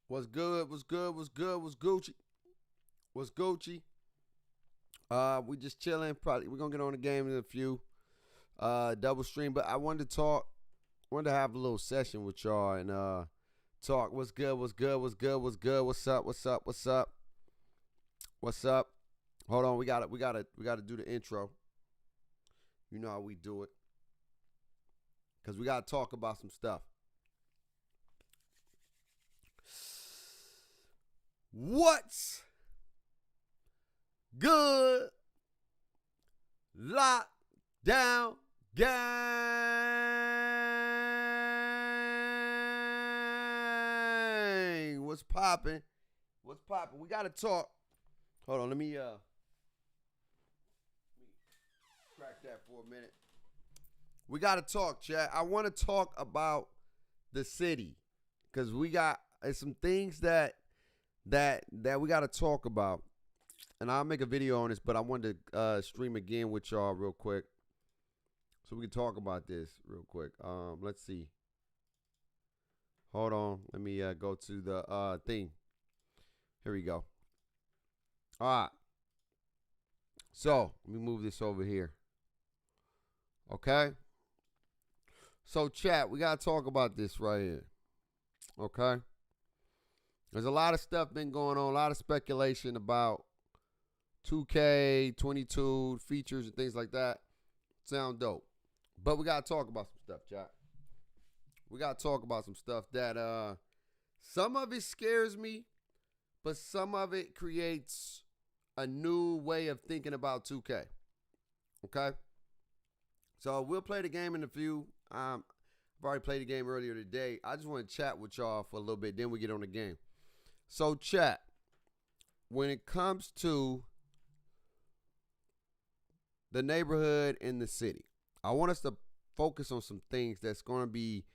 What's good? What's good? What's good? What's Gucci? What's Gucci? We just chilling. Probably we're gonna get on the game in a few. Double stream, but I wanted to talk. Wanted to have a little session with y'all and talk. What's good? What's good? What's good? What's good? What's up? What's up? What's up? What's up? Hold on. We gotta do the intro. You know how we do it. Cause we gotta talk about some stuff. What's good? Lockdown gang. What's popping? What's popping? We gotta talk. Hold on, let me crack that for a minute. We gotta talk, chat. I want to talk about the city because we got some things that we got to talk about, and I'll make a video on this. But I wanted to stream again with y'all real quick, so we can talk about this real quick. Let's see. Hold on. Let me go to the thing. Here we go. All right. So let me move this over here. Okay. So chat, we gotta talk about this right here. Okay. There's a lot of stuff been going on, a lot of speculation about 2K22 features and things like that. Sound dope. But we gotta talk about some stuff, chat. We gotta talk about some stuff that some of it scares me, but some of it creates a new way of thinking about 2K. Okay? So we'll play the game in a few. I've already played the game earlier today. I just want to chat with y'all for a little bit, then we get on the game. So chat, when it comes to the neighborhood and the city, I want us to focus on some things that's going to be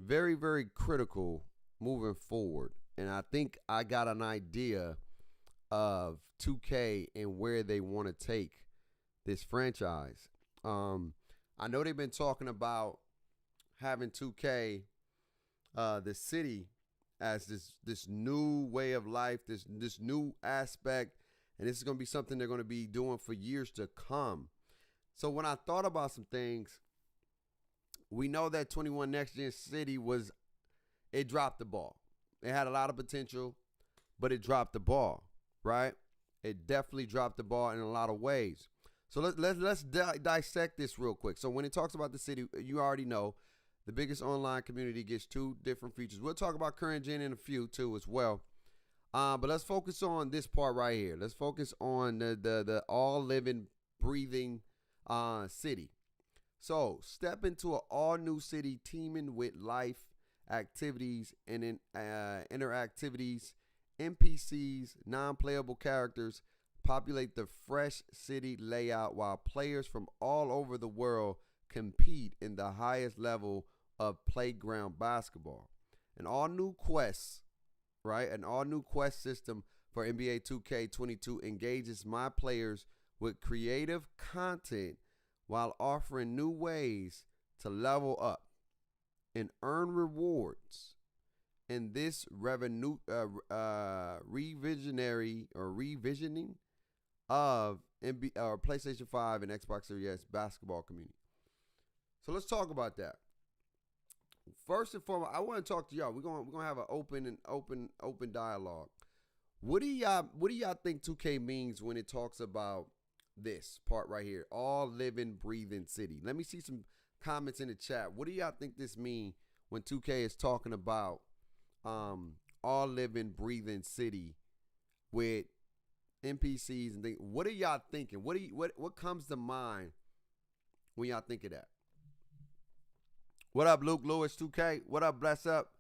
very, very critical moving forward. And I think I got an idea of 2K and where they want to take this franchise. I know they've been talking about having 2K, the city, as this new way of life, this new aspect, and this is going to be something they're going to be doing for years to come. So when I thought about some things, we know that 21 Next Gen City it dropped the ball. It had a lot of potential, but it dropped the ball, right? It definitely dropped the ball in a lot of ways. So let's dissect this real quick. So when it talks about the city, you already know the biggest online community gets two different features. We'll talk about current gen in a few too as well. But let's focus on this part right here. Let's focus on the all living, breathing city. So step into an all new city teeming with life, activities, and interactivities, NPCs, non-playable characters. Populate the fresh city layout while players from all over the world compete in the highest level of playground basketball. An all new quests, right? An all new quest system for NBA 2K22 engages my players with creative content while offering new ways to level up and earn rewards. In this revisioning of PlayStation 5 and Xbox Series S basketball community. So let's talk about that. First and foremost, I want to talk to y'all. We're gonna have an open dialogue. What do y'all think 2K means when it talks about this part right here? All living, breathing city. Let me see some comments in the chat. What do y'all think this means when 2K is talking about all living, breathing city with NPCs and things? What are y'all thinking? What comes to mind when y'all think of that? What up, Luke Lewis 2K? What up, bless up?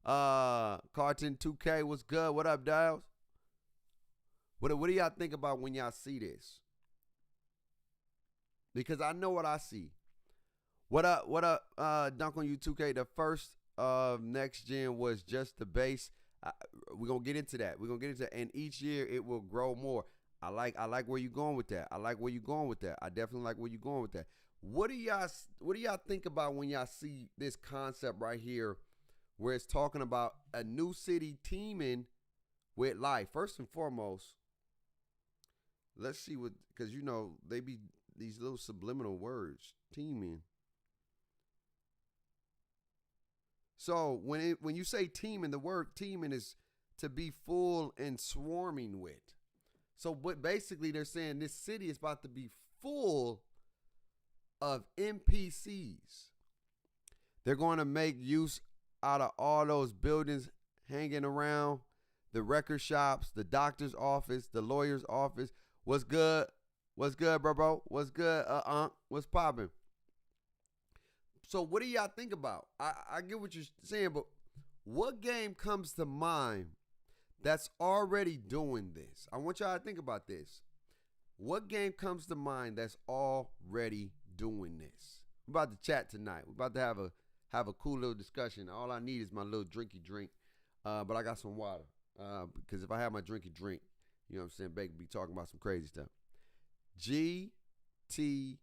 Carton 2K, what's good? What up, Dials? What do y'all think about when y'all see this? Because I know what I see. What up, Dunk on You 2K? The first next gen was just the base. We're gonna get into that. And each year it will grow more. I like where you're going with that. I definitely like where you're going with that. What do y'all think about when y'all see this concept right here where it's talking about a new city teaming with life. First and foremost, let's see what, because they be these little subliminal words, teaming. So when you say teaming, the word teaming is to be full and swarming with. So but basically they're saying this city is about to be full of NPCs. They're going to make use out of all those buildings hanging around, the record shops, the doctor's office, the lawyer's office. What's good? What's good, bro? What's good, What's popping? So what do y'all think about? I get what you're saying, but what game comes to mind that's already doing this? I want y'all to think about this. What game comes to mind that's already doing this? We're about to chat tonight. We're about to have a cool little discussion. All I need is my little drinky drink, but I got some water. Because if I have my drinky drink, you know what I'm saying, Baker be talking about some crazy stuff. GTA.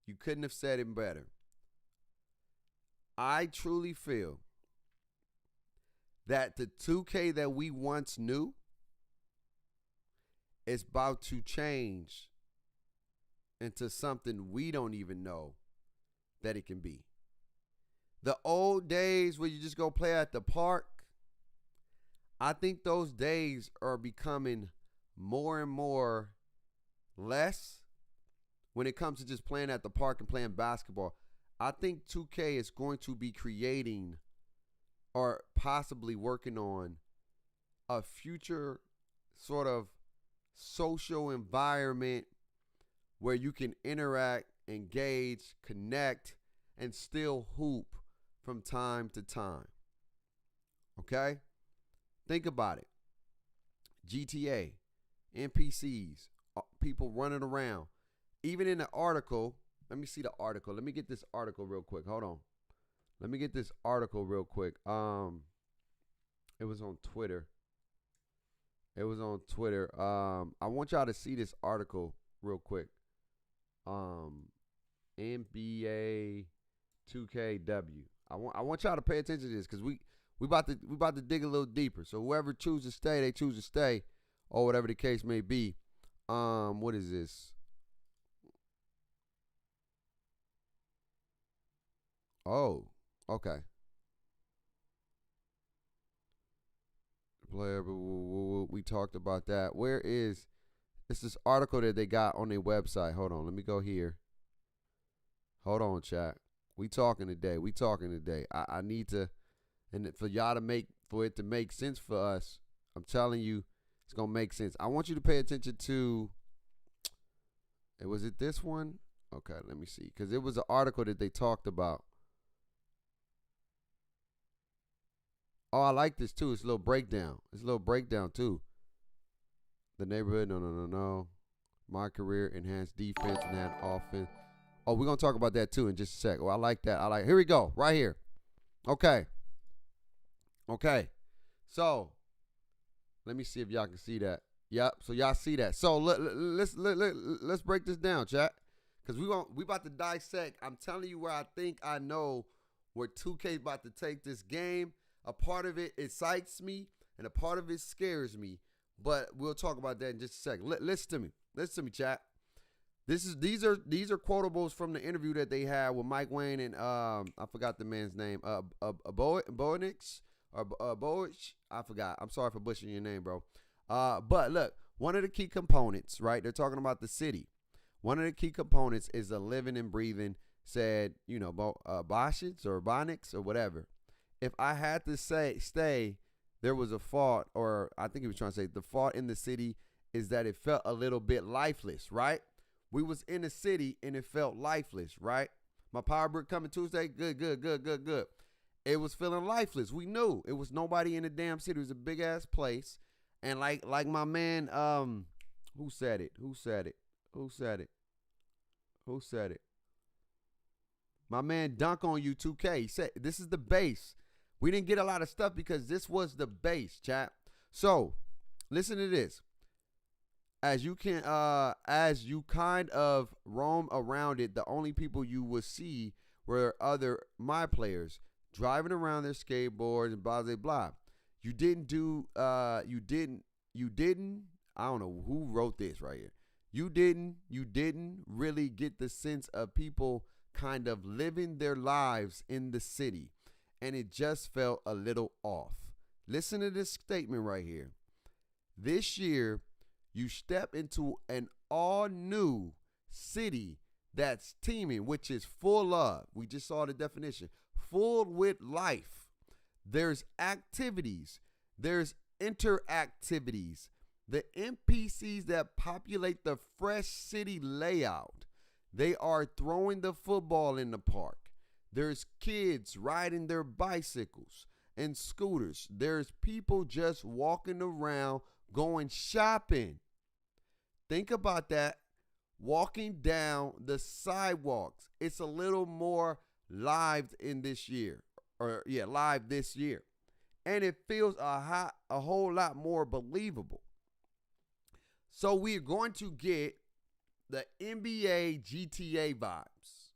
You couldn't have said it better. I truly feel that the 2K that we once knew is about to change into something we don't even know that it can be. The old days where you just go play at the park, I think those days are becoming more and more less when it comes to just playing at the park and playing basketball. I think 2K is going to be creating or possibly working on a future sort of social environment where you can interact, engage, connect, and still hoop from time to time. Okay? Think about it. GTA, NPCs, people running around. Even in the article, let me see the article. Let me get this article real quick. Hold on. Let me get this article real quick. It was on Twitter. I want y'all to see this article real quick. NBA 2KW. I want y'all to pay attention to this because we about to dig a little deeper. So whoever chooses to stay, they choose to stay, or whatever the case may be. What is this? Oh, okay. Player, we talked about that. Where is this article that they got on their website? Hold on, let me go here. Hold on, chat. We talking today. I need to, and for y'all for it to make sense for us. I'm telling you, it's gonna make sense. I want you to pay attention to. Was it this one? Okay, let me see, because it was an article that they talked about. Oh, I like this too. It's a little breakdown. Too. The neighborhood, no. My career, enhanced defense, enhanced offense. Oh, we're going to talk about that too in just a sec. Oh, I like that. Here we go. Right here. Okay. So, let me see if y'all can see that. Yep. So y'all see that. So let's break this down, chat. Because we about to dissect. I'm telling you where I think I know where 2K about to take this game. A part of it excites me, and a part of it scares me. But we'll talk about that in just a second. Listen to me, chat. These are quotables from the interview that they had with Mike Wayne and I forgot the man's name. Boenix or Boich. I forgot. I'm sorry for butchering your name, bro. But look, one of the key components, right? They're talking about the city. One of the key components is the living and breathing. Said, Boschitz or Bonix or whatever. If I had to stay, there was a fault, or I think he was trying to say the fault in the city is that it felt a little bit lifeless, right? We was in the city and it felt lifeless, right? My power brick coming Tuesday, good. It was feeling lifeless. We knew it was nobody in the damn city. It was a big ass place, and like my man, who said it? My man Dunk on you 2K. He said this is the base. We didn't get a lot of stuff because this was the base, chat. So, listen to this. As you kind of roam around it, the only people you will see where other my players driving around their skateboards and blah blah blah. You didn't do you didn't I don't know who wrote this right here. You didn't really get the sense of people kind of living their lives in the city, and it just felt a little off. Listen to this statement right here. This year, you step into an all new city that's teeming, which is full of, we just saw the definition, full with life. There's activities, there's interactivities, the NPCs that populate the fresh city layout. They are throwing the football in the park. There's kids riding their bicycles and scooters. There's people just walking around going shopping. Think about that. Walking down the sidewalks. It's a little more live in this year. Live this year. And it feels a whole lot more believable. So we're going to get the NBA GTA vibes.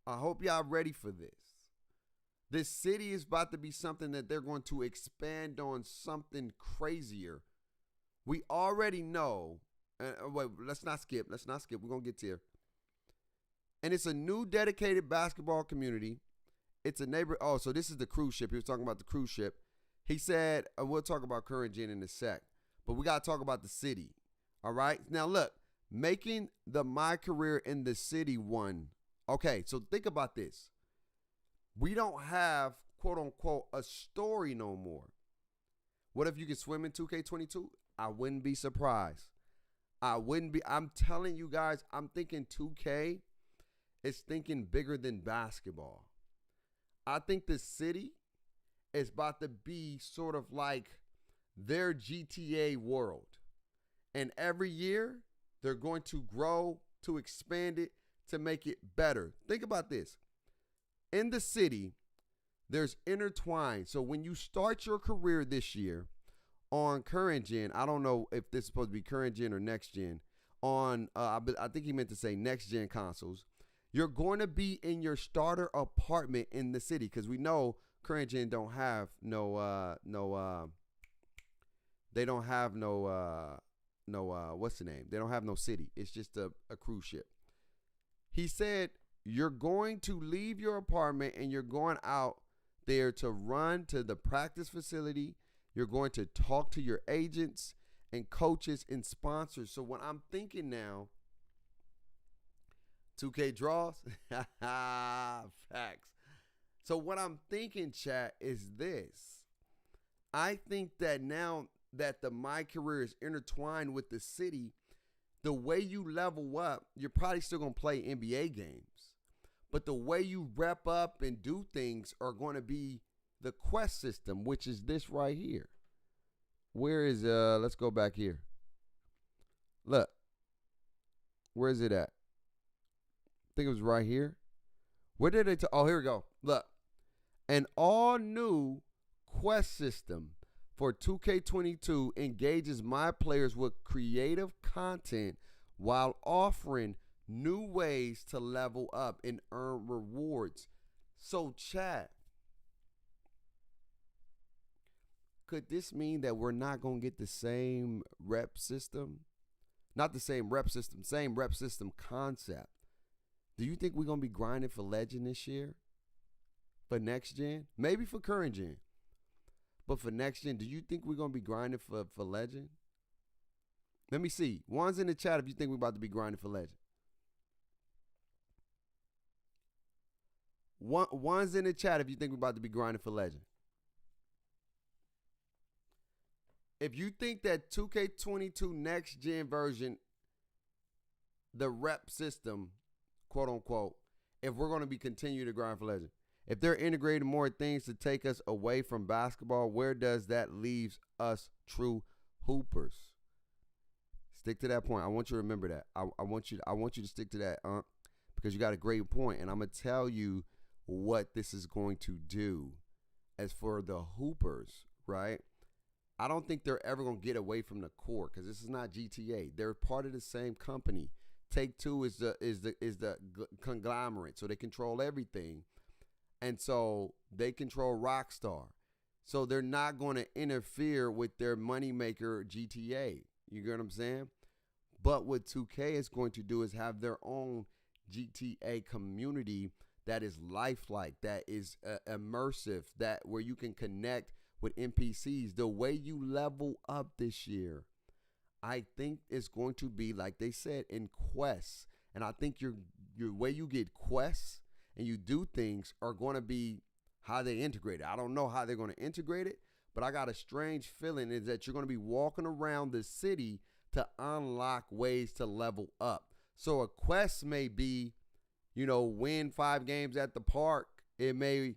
I hope y'all ready for this. This city is about to be something that they're going to expand on, something crazier. We already know. Wait, let's not skip. We're going to get to here. And it's a new dedicated basketball community. It's a neighbor. Oh, so this is the cruise ship. He was talking about the cruise ship. He said, we'll talk about current gen in a sec, but we got to talk about the city. All right. Now, look, making the My Career in the City one. Okay, so think about this. We don't have, quote unquote, a story no more. What if you could swim in 2K22? I wouldn't be surprised. I'm telling you guys, I'm thinking 2K is thinking bigger than basketball. I think the city is about to be sort of like their GTA world. And every year, they're going to grow, to expand it, to make it better. Think about this. In the city, there's intertwined. So when you start your career this year on current gen, I don't know if this is supposed to be current gen or next gen, on, I think he meant to say next gen consoles, you're going to be in your starter apartment in the city, because we know current gen don't have what's the name? They don't have no city. It's just a cruise ship. He said you're going to leave your apartment and you're going out there to run to the practice facility. You're going to talk to your agents and coaches and sponsors. So what I'm thinking now, 2K draws, facts. So what I'm thinking, chat, is this. I think that now that the My Career is intertwined with the city, the way you level up, you're probably still going to play NBA games. But the way you rep up and do things are going to be the quest system, which is this right here. Where is, let's go back here. Look. Where is it at? I think it was right here. Where did they, oh, here we go. Look. An all new quest system for 2K22 engages my players with creative content while offering new ways to level up and earn rewards. So, chat, could this mean that we're not going to get the same rep system? Not the same rep system concept. Do you think we're going to be grinding for Legend this year? For next gen? Maybe for current gen. But for next gen, do you think we're going to be grinding for Legend? Let me see. One's in the chat if you think we're about to be grinding for Legend. One's in the chat if you think we're about to be grinding for Legend. If you think that 2K22 next gen version, the rep system, quote unquote, if we're going to be continuing to grind for Legend, if they're integrating more things to take us away from basketball, where does that leave us true hoopers? Stick to that point. I want you to remember that. I want you to stick to that, because you got a great point, and I'm gonna tell you what this is going to do. As for the hoopers, right? I don't think they're ever gonna get away from the core, because this is not GTA. They're part of the same company. Take-Two is the conglomerate, so they control everything, and so they control Rockstar. So they're not going to interfere with their moneymaker GTA. You get what I'm saying? But what 2K is going to do is have their own GTA community that is lifelike, that is immersive, that where you can connect with NPCs. The way you level up this year, I think it's going to be, like they said, in quests. And I think your way you get quests and you do things are going to be how they integrate it. I don't know how they're going to integrate it, but I got a strange feeling is that you're going to be walking around the city to unlock ways to level up. So a quest may be, win 5 games at the park. It may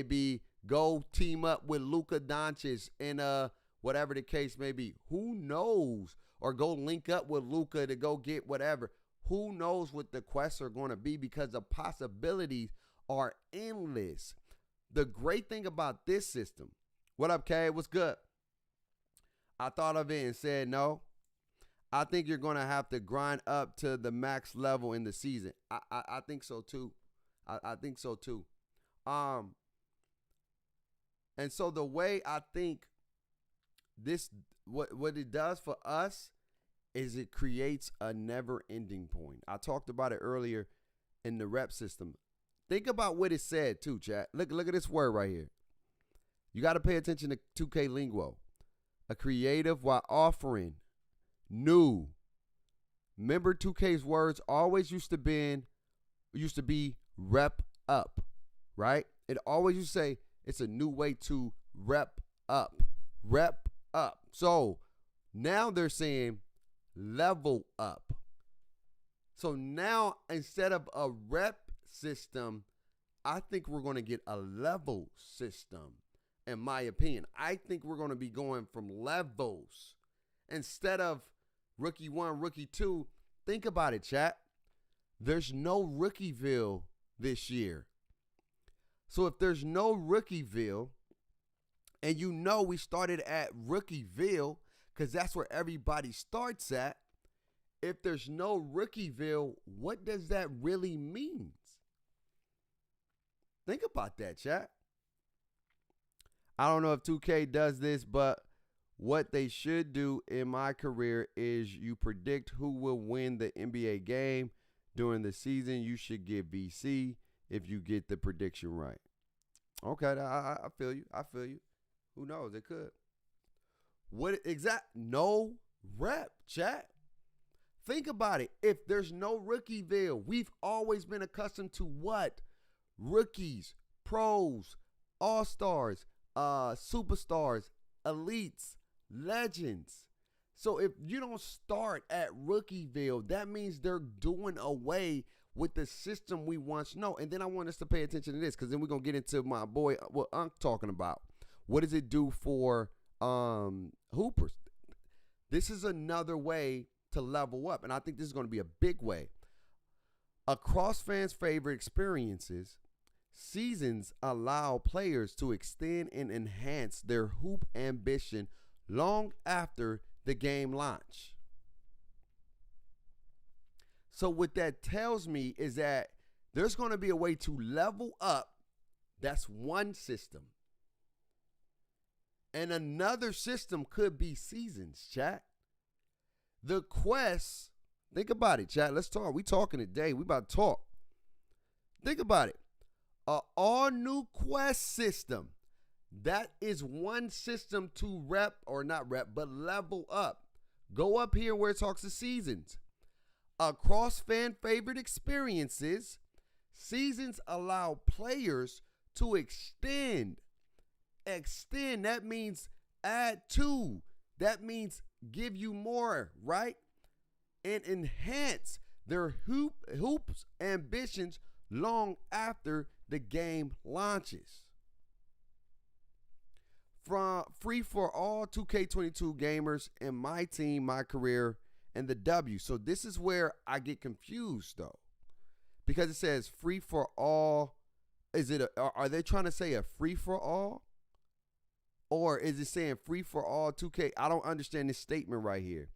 be go team up with Luka Doncic and whatever the case may be. Who knows? Or go link up with Luka to go get whatever. Who knows what the quests are going to be, because the possibilities are endless. The great thing about this system, what up, Kay? What's good? I thought of it and said, no, I think you're going to have to grind up to the max level in the season. I think so too. I think so too. And so the way I think this, what it does for us is it creates a never ending point. I talked about it earlier in the rep system. Think about what it said too, chat. Look at this word right here. You got to pay attention to 2K lingo. A creative while offering new. Remember 2K's words always used to be rep up, right? It always used to say it's a new way to rep up. Rep up. So now they're saying level up. So now instead of a rep system, I think we're going to get a level system, in my opinion. I think we're going to be going from levels instead of rookie 1, rookie 2. Think about it, chat. There's no Rookieville this year. So if there's no Rookieville, and we started at Rookieville because that's where everybody starts at. If there's no Rookieville, what does that really mean? Think about that, chat. I don't know if 2K does this, but what they should do in my career is you predict who will win the NBA game during the season. You should get VC if you get the prediction right. Okay, I feel you. I feel you. Who knows? It could. What exact? No rep, chat. Think about it. If there's no Rookieville, we've always been accustomed to what? Rookies, pros, all-stars, superstars, elites, legends. So if you don't start at Rookieville, that means they're doing away with the system we once know. And then I want us to pay attention to this, because then we're going to get into my boy, what Unc talking about. What does it do for hoopers? This is another way to level up, and I think this is going to be a big way. Across fans' favorite experiences, seasons allow players to extend and enhance their hoop ambition long after the game launch. So what that tells me is that there's going to be a way to level up. That's one system. And another system could be seasons, chat. The quests, think about it, chat. Let's talk. We talking today. We about to talk. Think about it. All new quest system. That is one system to rep, or not rep, but level up. Go up here where it talks to seasons. Across fan favorite experiences, seasons allow players to extend. Extend, that means add to. That means give you more, right? And enhance their hoops ambitions long after the game launches. From free for all 2K22 gamers and my team, my career, and the W. So this is where I get confused though, because it says free for all. Are they trying to say a free for all? Or is it saying free for all 2K? I don't understand this statement right here.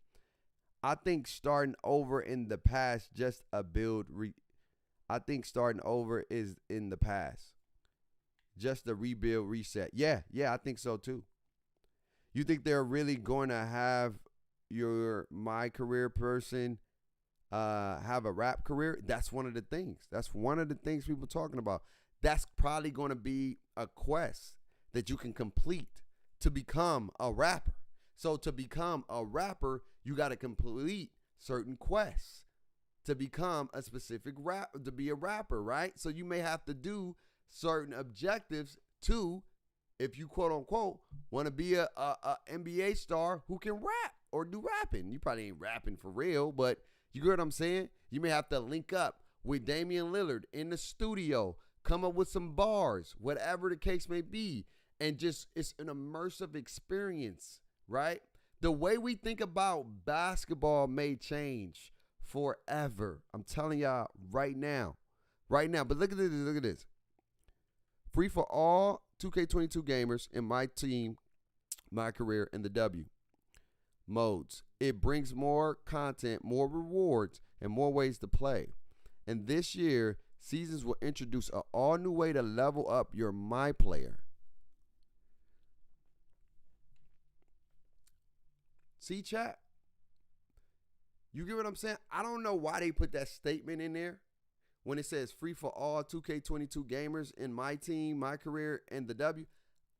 I think starting over in the past just a build. I think starting over is in the past, just a rebuild, reset. Yeah, I think so too. You think they're really going to have your my career person have a rap career? That's one of the things. That's one of the things people talking about. That's probably going to be a quest that you can complete to become a rapper. So to become a rapper, you got to complete certain quests to become a specific rap, to be a rapper, right? So you may have to do certain objectives to, if you quote unquote want to be a NBA star who can rap or do rapping. You probably ain't rapping for real, but you get what I'm saying? You may have to link up with Damian Lillard in the studio, come up with some bars, whatever the case may be, and just it's an immersive experience, right? The way we think about basketball may change forever. I'm telling y'all right now. But look at this. Free for all 2K22 gamers in my team, my career, and the W modes. It brings more content, more rewards, and more ways to play. And this year, seasons will introduce an all-new way to level up your My Player. See, chat? You get what I'm saying? I don't know why they put that statement in there when it says free for all 2K22 gamers in my team, my career, and the W.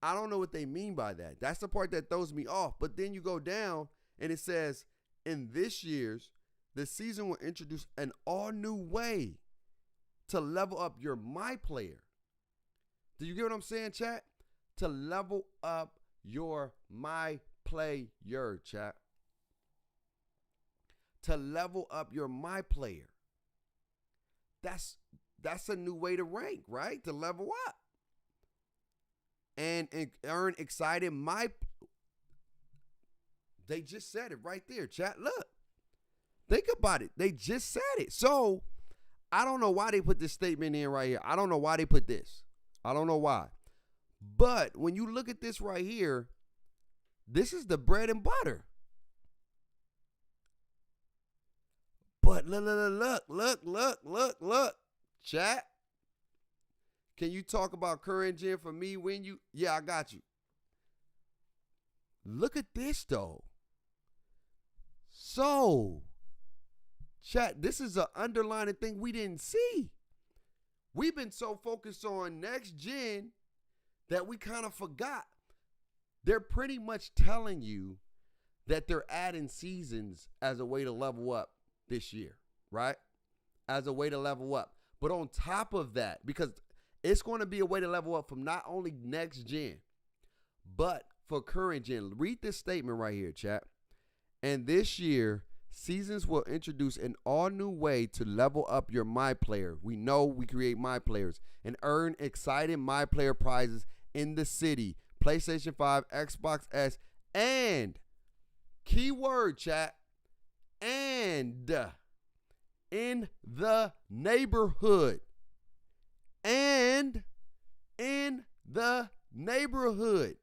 I don't know what they mean by that. That's the part that throws me off. But then you go down and it says, in this year's, the season will introduce an all-new way to level up your My Player. Do you get what I'm saying, chat? To level up your My Player, chat. To level up your My Player. That's a new way to rank, right? To level up. And earn excited They just said it right there, chat. Look. Think about it. They just said it. So, I don't know why they put this statement in right here. I don't know why they put this. I don't know why. But when you look at this right here, this is the bread and butter. But look. Chat. Can you talk about current gen for me when you? Yeah, I got you. Look at this though. So, chat, this is an underlying thing we didn't see. We've been so focused on next gen that we kind of forgot. They're pretty much telling you that they're adding seasons as a way to level up this year, right? As a way to level up. But on top of that, because it's going to be a way to level up from not only next gen, but for current gen. Read this statement right here, chat. And this year, seasons will introduce an all-new way to level up your My Player. We know we create My Players and earn exciting My Player prizes in the city, PlayStation 5, Xbox S, and, keyword chat, and in the neighborhood. And in the neighborhood.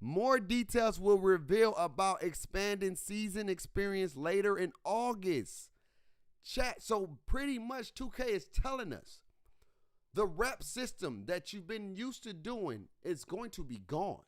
More details will reveal about expanding season experience later in August. Chat, so pretty much 2K is telling us the rep system that you've been used to doing is going to be gone.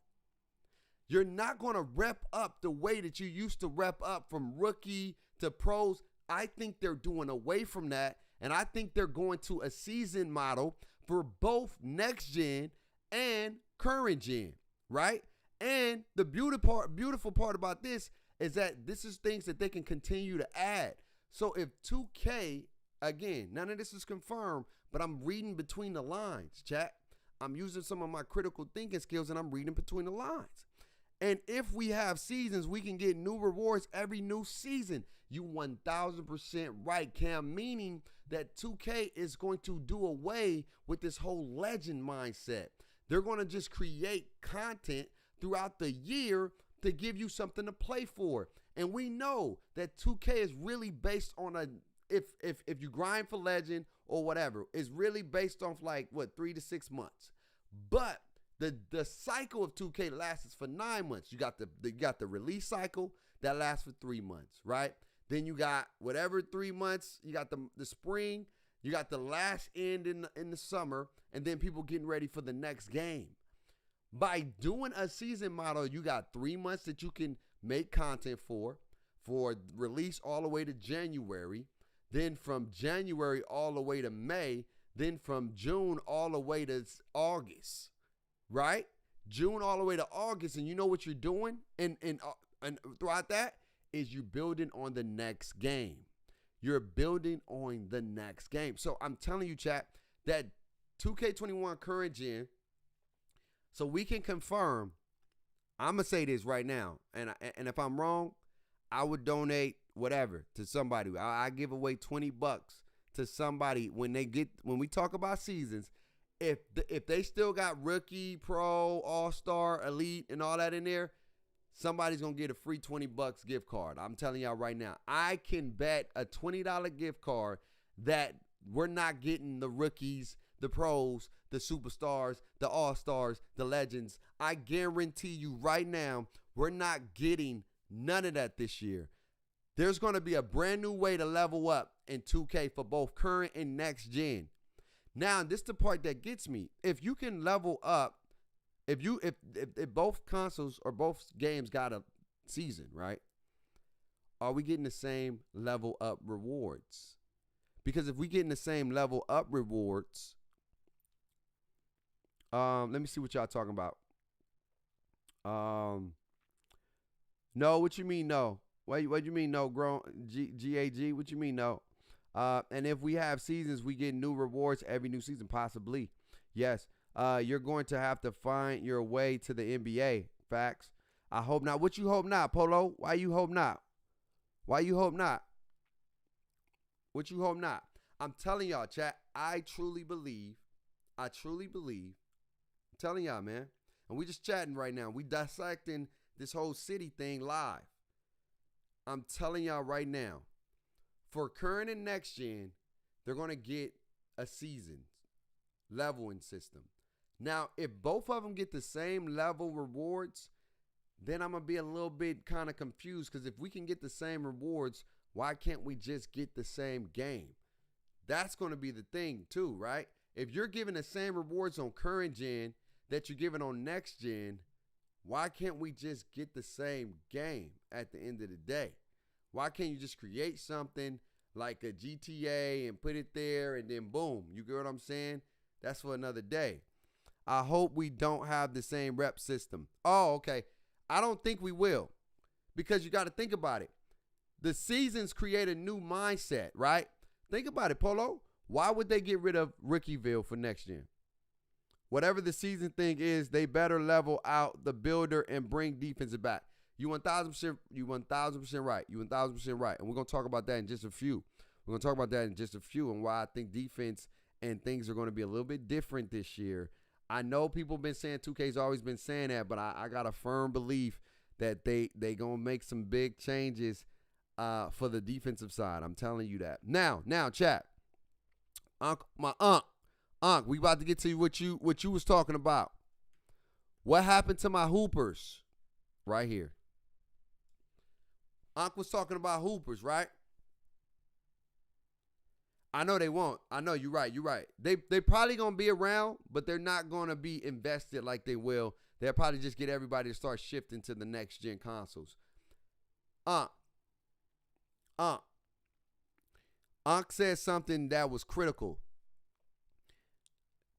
You're not going to rep up the way that you used to rep up from rookie to pros. I think they're doing away from that, and I think they're going to a season model for both next gen and current gen, right? And the beautiful part about this is that this is things that they can continue to add. So if 2K, again, none of this is confirmed, but I'm reading between the lines, chat. I'm using some of my critical thinking skills and I'm reading between the lines. And if we have seasons, we can get new rewards every new season. You 1000% right, Cam, meaning that 2K is going to do away with this whole legend mindset. They're going to just create content throughout the year to give you something to play for. And we know that 2K is really based on if you grind for legend or whatever, it's really based off like 3 to 6 months. But the cycle of 2K lasts for 9 months. You got the release cycle that lasts for 3 months, right? Then you got whatever 3 months. You got the spring. You got the last end in the summer, and then people getting ready for the next game. By doing a season model, you got 3 months that you can make content for release all the way to January. Then from January all the way to May. Then from June all the way to August, right? June all the way to August, and you know what you're doing? And throughout that is you building on the next game. You're building on the next game. So I'm telling you, chat, that 2K21 current gen, so we can confirm, I'm going to say this right now, and if I'm wrong, I would donate whatever to somebody. I give away $20 to somebody when we talk about seasons. If they still got rookie, pro, all-star, elite, and all that in there, somebody's going to get a free $20 gift card. I'm telling y'all right now. I can bet a $20 gift card that we're not getting the rookies, the pros, the superstars, the all-stars, the legends. I guarantee you right now, we're not getting none of that this year. There's going to be a brand new way to level up in 2K for both current and next gen. Now, this is the part that gets me. If you can level up, if both consoles or both games got a season, right? Are we getting the same level up rewards? Because if we getting the same level up rewards, let me see what y'all talking about. No, what you mean no? What you mean no? Grown GAG? What you mean no? And if we have seasons, we get new rewards every new season, possibly. Yes. You're going to have to find your way to the NBA. Facts. I hope not. What you hope not, Polo? Why you hope not? Why you hope not? What you hope not? I'm telling y'all, chat, I truly believe. I'm telling y'all, man. And we just chatting right now. We dissecting this whole city thing live. I'm telling y'all right now, for current and next gen, they're going to get a season leveling system. Now, if both of them get the same level rewards, then I'm going to be a little bit kind of confused, because if we can get the same rewards, why can't we just get the same game? That's going to be the thing too, right? If you're giving the same rewards on current gen that you're giving on next gen, why can't we just get the same game at the end of the day? Why can't you just create something like a GTA and put it there and then boom, you get what I'm saying? That's for another day. I hope we don't have the same rep system. Oh, okay. I don't think we will, because you got to think about it. The seasons create a new mindset, right? Think about it, Polo. Why would they get rid of Rookieville for next gen? Whatever the season thing is, they better level out the builder and bring defensive back. You 1,000% right. You 1,000% right. And we're going to talk about that in just a few. And why I think defense and things are going to be a little bit different this year. I know people been saying 2K's always been saying that, but I got a firm belief that they going to make some big changes for the defensive side. I'm telling you that. Now, chat. Unc, we about to get to what you was talking about. What happened to my hoopers? Right here. Unc was talking about hoopers, right? I know they won't. I know you're right. They probably gonna be around, but they're not gonna be invested like they will. They'll probably just get everybody to start shifting to the next gen consoles. Unc said something that was critical.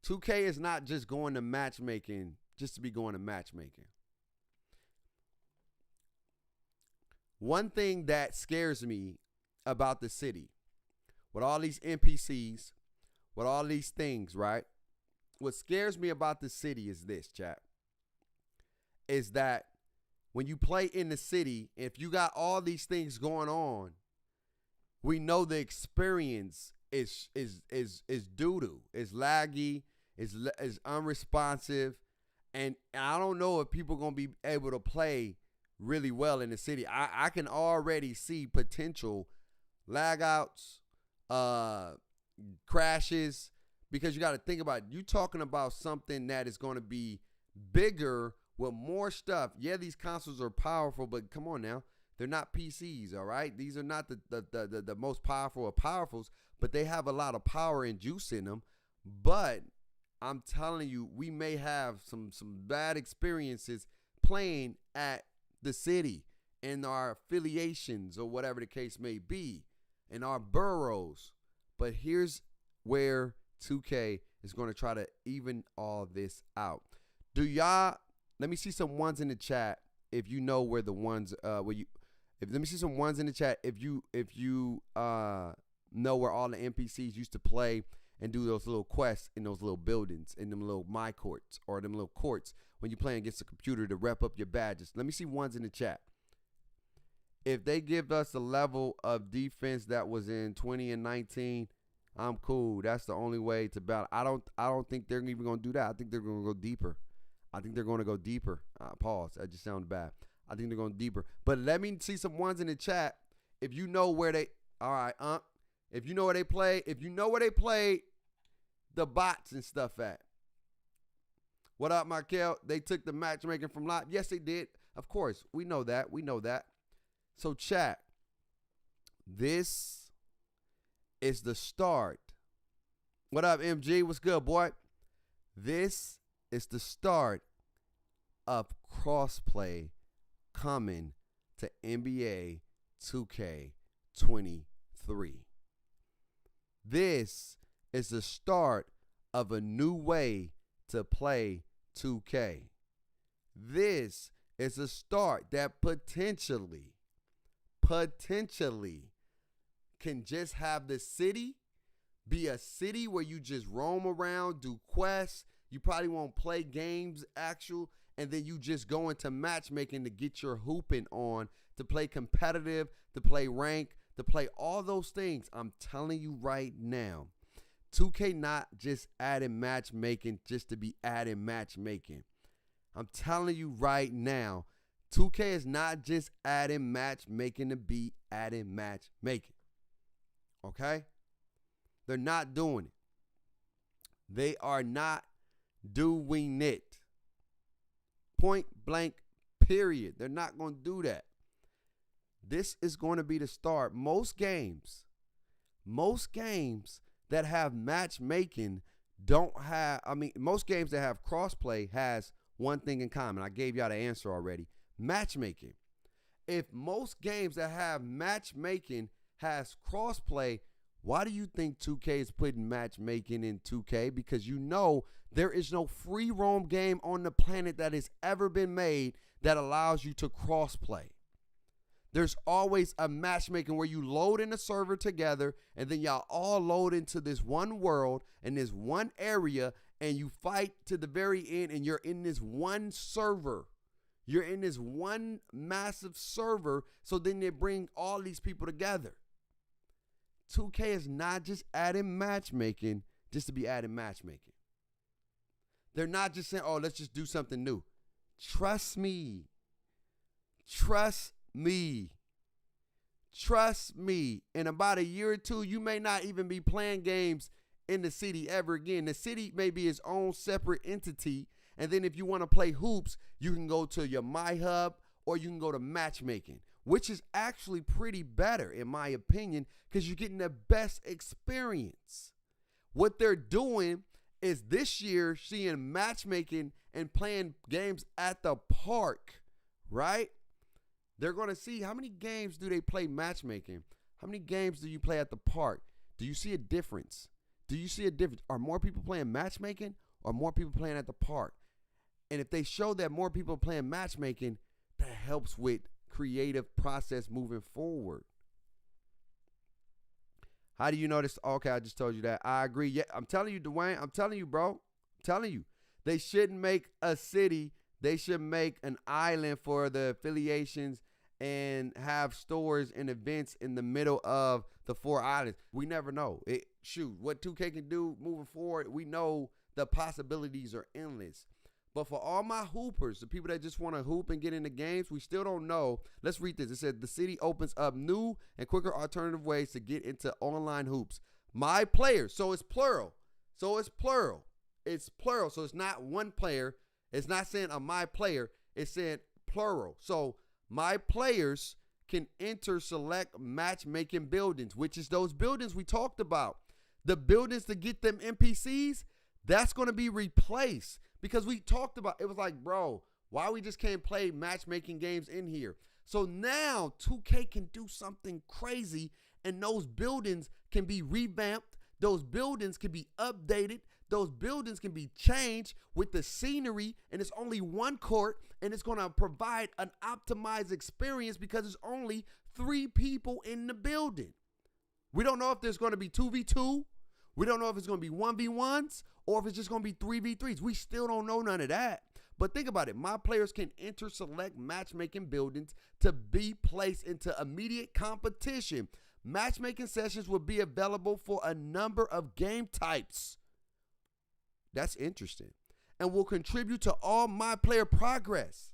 2K is not just going to matchmaking just to be going to matchmaking. One thing that scares me about the city, with all these NPCs, with all these things, right? What scares me about the city is this, chat. Is that when you play in the city, if you got all these things going on, we know the experience is doo-doo, is laggy, is unresponsive, and I don't know if people are gonna be able to play really well in the city. I can already see potential lag outs, crashes, because you got to think about it. You talking about something that is going to be bigger with more stuff. Yeah, these consoles are powerful, but come on now. They're not PCs, all right? These are not the most powerful of powerfuls, but they have a lot of power and juice in them. But I'm telling you, we may have some bad experiences playing at the city in our affiliations or whatever the case may be, in our boroughs. But here's where 2K is going to try to even all this out. Let me see some ones in the chat if you know where the ones let me see some ones in the chat if you know where all the NPCs used to play and do those little quests in those little buildings, in them little my courts or them little courts when you're playing against a computer to rep up your badges. Let me see ones in the chat. If they give us the level of defense that was in 20 and 19, I'm cool. That's the only way to battle. I don't think they're even going to do that. I think they're going to go deeper. Pause. That just sounded bad. I think they're going deeper. But let me see some ones in the chat. If you know where they, all right, if you know where they play, the bots and stuff at. What up, Markel? They took the matchmaking from live. Yes, they did. Of course. We know that. So chat, this is the start. What up, MG? What's good, boy? This is the start of crossplay coming to NBA 2K23. This is the start of a new way to play 2K. This is a start that potentially can just have the city be a city where you just roam around, do quests. You probably won't play games and then you just go into matchmaking to get your hooping on, to play competitive, to play rank, to play all those things. I'm telling you right now, 2K not just adding matchmaking just to be adding matchmaking. I'm telling you right now, 2K is not just adding matchmaking to be adding matchmaking. Okay? They're not doing it. They are not doing it. Point blank, period. They're not going to do that. This is going to be the start. Most games that have matchmaking most games that have crossplay has one thing in common. I gave y'all the answer already. Matchmaking. If most games that have matchmaking has crossplay, why do you think 2K is putting matchmaking in 2K? Because you know there is no free roam game on the planet that has ever been made that allows you to crossplay. There's always a matchmaking where you load in a server together and then y'all all load into this one world and this one area and you fight to the very end and you're in this one server. You're in this one massive server, so then they bring all these people together. 2K is not just adding matchmaking just to be adding matchmaking. They're not just saying, oh, let's just do something new. Trust me. In about a year or two, you may not even be playing games in the city ever again. The city may be its own separate entity. And then if you want to play hoops, you can go to your My Hub or you can go to matchmaking, which is actually pretty better in my opinion because you're getting the best experience. What they're doing is this year seeing matchmaking and playing games at the park, right? They're going to see how many games do they play matchmaking? How many games do you play at the park? Do you see a difference? Are more people playing matchmaking or more people playing at the park? And if they show that more people are playing matchmaking, that helps with creative process moving forward. How do you know this? Okay, I just told you that. I agree. Yeah, I'm telling you, Dwayne. I'm telling you, bro. I'm telling you. They shouldn't make a city. They should make an island for the affiliations and have stores and events in the middle of the 4 islands. We never know. What 2K can do moving forward, we know the possibilities are endless. But for all my hoopers, the people that just want to hoop and get into games, we still don't know. Let's read this. It said the city opens up new and quicker alternative ways to get into online hoops. My players. So it's plural. So it's not one player. It's not saying a my player. It's saying plural. So my players can enter select matchmaking buildings, which is those buildings we talked about. The buildings to get them NPCs, that's going to be replaced because we talked about, it was like, bro, why we just can't play matchmaking games in here? So now 2K can do something crazy and those buildings can be revamped. Those buildings can be updated. Those buildings can be changed with the scenery, and it's only one court, and it's going to provide an optimized experience because there's only 3 people in the building. We don't know if there's going to be 2v2. We don't know if it's going to be 1v1s or if it's just going to be 3v3s. We still don't know none of that. But think about it. My players can enter select matchmaking buildings to be placed into immediate competition. Matchmaking sessions will be available for a number of game types. That's interesting. And will contribute to all my player progress.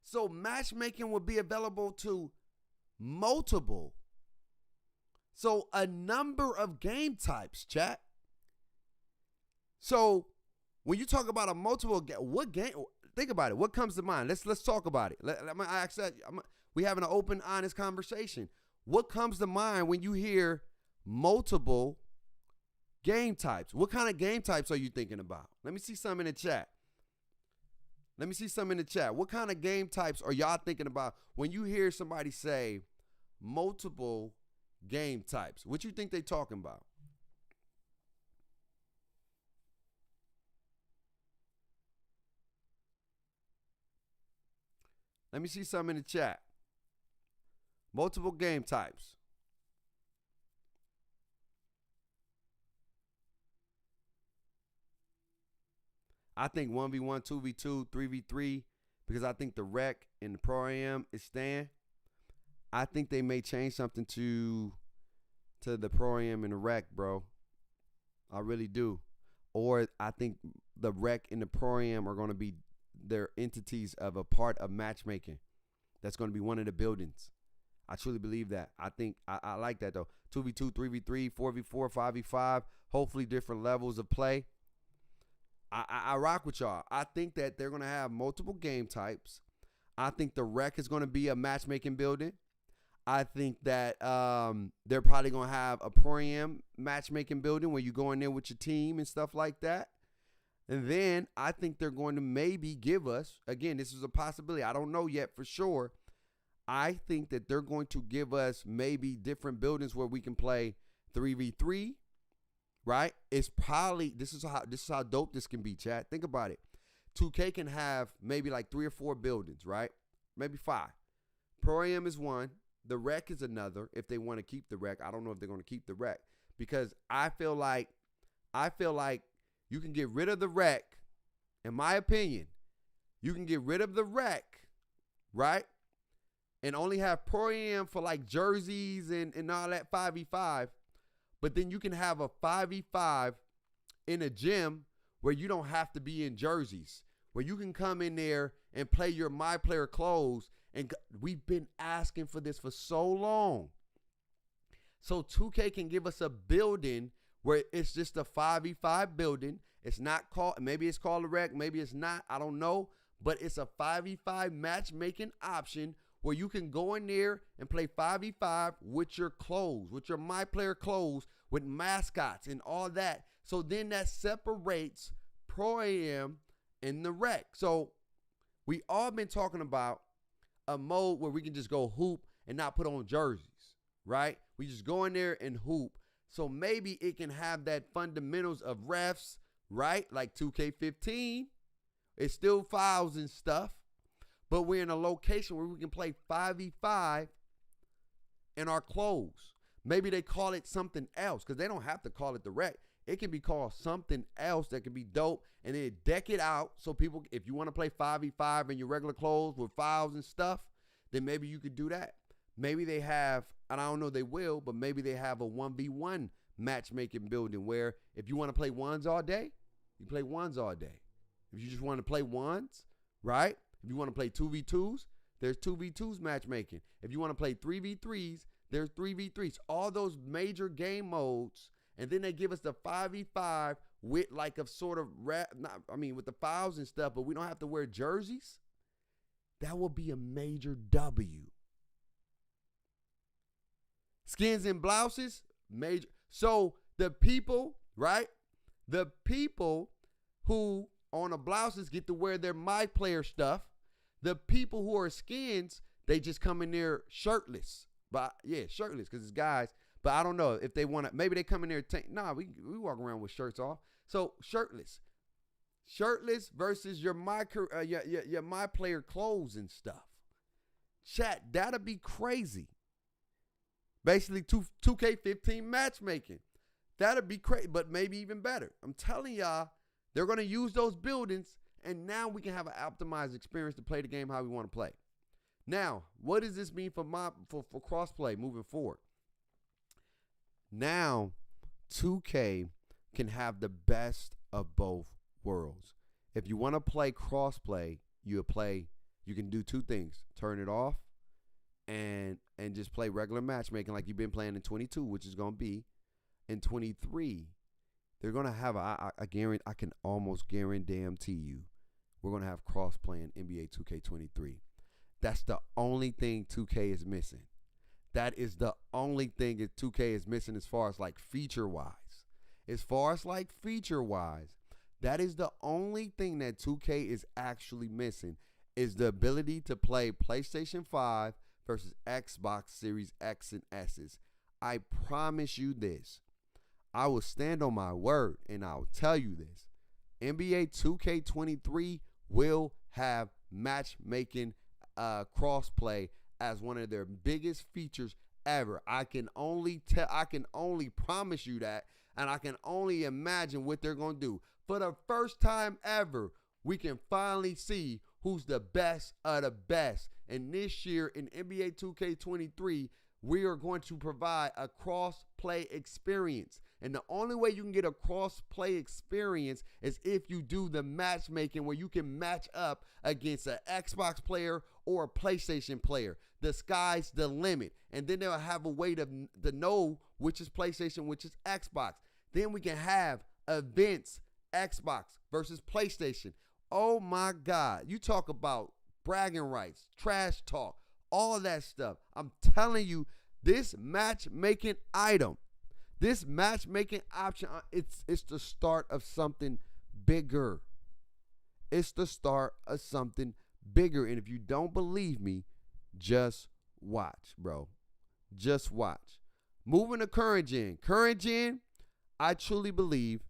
So matchmaking will be available to multiple. So a number of game types, chat. So when you talk about a multiple game, what game? Think about it. What comes to mind? Let's talk about it. We having an open, honest conversation. What comes to mind when you hear multiple game types? What kind of game types are you thinking about? Let me see some in the chat. What kind of game types are y'all thinking about when you hear somebody say multiple game types? What you think they talking about? Let me see some in the chat. Multiple game types. I think 1v1, 2v2, 3v3, because I think the rec and the pro-am is staying. I think they may change something to the pro-am and the rec, bro. I really do. Or I think the rec and the pro-am are going to be their entities of a part of matchmaking. That's going to be one of the buildings. I truly believe that. I think I like that, though. 2v2, 3v3, 4v4, 5v5, hopefully different levels of play. I rock with y'all. I think that they're going to have multiple game types. I think the rec is going to be a matchmaking building. I think that they're probably going to have a pro-am matchmaking building where you go in there with your team and stuff like that. And then I think they're going to maybe give us, again, this is a possibility. I don't know yet for sure. I think that they're going to give us maybe different buildings where we can play 3v3, right? It's probably, this is how dope this can be, chat. Think about it. 2K can have maybe like 3 or 4 buildings, right? Maybe 5. Pro-am is one. The rec is another. If they want to keep the rec, I don't know if they're going to keep the rec because I feel like you can get rid of the rec. In my opinion, you can get rid of the rec, right? And only have pro-am for like jerseys and all that 5v5. But then you can have a 5v5 in a gym where you don't have to be in jerseys, where you can come in there and play your My Player clothes. And we've been asking for this for so long. So 2K can give us a building where it's just a 5v5 building. It's not called, maybe it's called a rec, maybe it's not, I don't know. But it's a 5v5 matchmaking option where you can go in there and play 5v5 with your clothes, with your My Player clothes, with mascots and all that. So then that separates pro-am and the rec. So we all been talking about a mode where we can just go hoop and not put on jerseys, right? We just go in there and hoop. So maybe it can have that fundamentals of refs, right? Like 2K15. It's still fouls and stuff. But we're in a location where we can play 5v5 in our clothes. Maybe they call it something else because they don't have to call it the rec. It can be called something else that can be dope and then deck it out. So people, if you want to play 5v5 in your regular clothes with fouls and stuff, then maybe you could do that. Maybe they have, and I don't know they will, but maybe they have a 1v1 matchmaking building where if you want to play ones all day, you play ones all day. If you just want to play ones, right? If you want to play 2v2s, there's 2v2s matchmaking. If you want to play 3v3s, there's 3v3s. All those major game modes. And then they give us the 5v5 with like a sort of with the fouls and stuff, but we don't have to wear jerseys. That will be a major W. Skins and blouses, major. So the people, right? The people who on the blouses get to wear their My Player stuff. The people who are skins, they just come in there shirtless. But yeah, shirtless because it's guys. But I don't know if they want to. Maybe they come in there. We walk around with shirts off. So shirtless versus your My Player clothes and stuff. Chat, that'll be crazy. Basically, 2K15 matchmaking. That'll be crazy, but maybe even better. I'm telling y'all, they're gonna use those buildings, and now we can have an optimized experience to play the game how we want to play. Now, what does this mean for crossplay moving forward? Now, 2K can have the best of both worlds. If you want to play crossplay, you can do two things: turn it off and just play regular matchmaking like you've been playing in 22, which is going to be in 23. They're going to have I can almost guarantee you we're going to have crossplay in NBA 2K23. That's the only thing 2K is missing. That is the only thing that 2K is missing as far as like feature-wise. That is the only thing that 2K is actually missing is the ability to play PlayStation 5 versus Xbox Series X and S's. I promise you this. I will stand on my word and I'll tell you this. NBA 2K23 will have matchmaking crossplay as one of their biggest features ever. I can only promise you that, and I can only imagine what they're going to do. For the first time ever, we can finally see who's the best of the best. And this year in NBA 2K23, we are going to provide a cross-play experience. And the only way you can get a cross-play experience is if you do the matchmaking where you can match up against an Xbox player or a PlayStation player. The sky's the limit. And then they'll have a way to know which is PlayStation, which is Xbox. Then we can have events, Xbox versus PlayStation. Oh my God. You talk about bragging rights, trash talk, all of that stuff. I'm telling you, this matchmaking item, this matchmaking option, it's the start of something bigger. It's the start of something bigger. And if you don't believe me, just watch, bro. Just watch. Moving to current gen. Current gen, I truly believe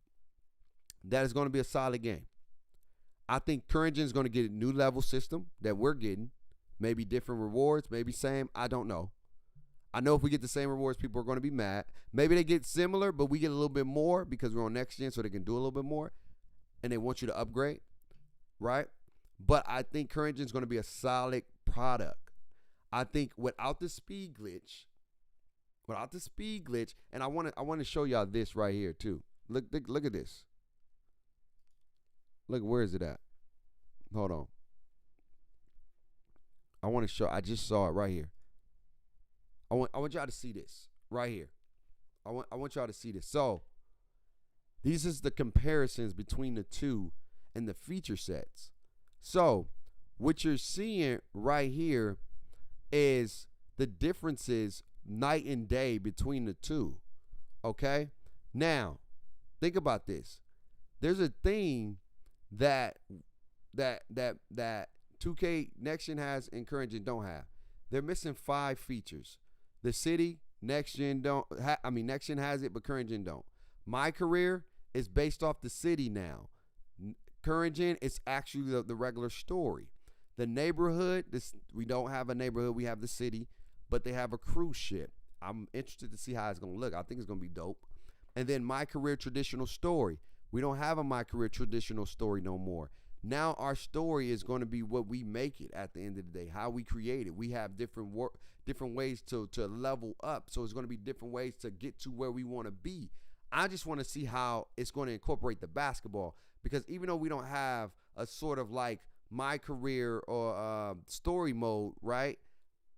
that is going to be a solid game. I think current gen is going to get a new level system that we're getting. Maybe different rewards, maybe same. I don't know. I know if we get the same rewards, people are going to be mad. Maybe they get similar, but we get a little bit more because we're on next gen, so they can do a little bit more. And they want you to upgrade, right? But I think current gen is going to be a solid product. I think without the speed glitch, and I want to show y'all this right here too. Look at this. Look, where is it at? Hold on. I just saw it right here. I want y'all to see this right here. I want y'all to see this. So, these is the comparisons between the two and the feature sets. So, what you're seeing right here is the differences night and day between the two. Okay? Now, think about this. There's a thing that 2K Next Gen has and current gen don't have. They're missing 5 features. The city, Next Gen Next Gen has it, but current gen don't. My Career is based off the city now. Current gen, it's actually the regular story. The neighborhood, we don't have a neighborhood, we have the city, but they have a cruise ship. I'm interested to see how it's going to look. I think it's going to be dope. And then My Career traditional story. We don't have a My Career traditional story no more. Now our story is going to be what we make it at the end of the day, how we create it. We have different ways to level up. So it's going to be different ways to get to where we want to be. I just want to see how it's going to incorporate the basketball, because even though we don't have a sort of like My Career or story mode, right?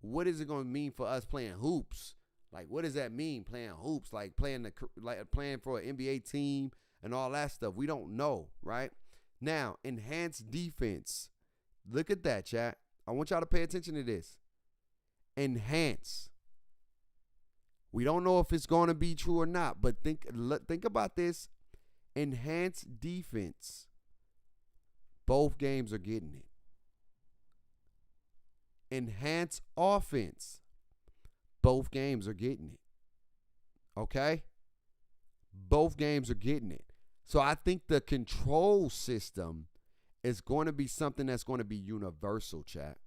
What is it going to mean for us playing hoops? Like, what does that mean, playing hoops? Like playing for an NBA team and all that stuff. We don't know, right? Now, enhanced defense. Look at that, chat. I want y'all to pay attention to this. Enhance. We don't know if it's going to be true or not, but think about this. Enhance defense. Both games are getting it. Enhance offense. Both games are getting it. Okay? Both games are getting it. So I think the control system is going to be something that's going to be universal, chat.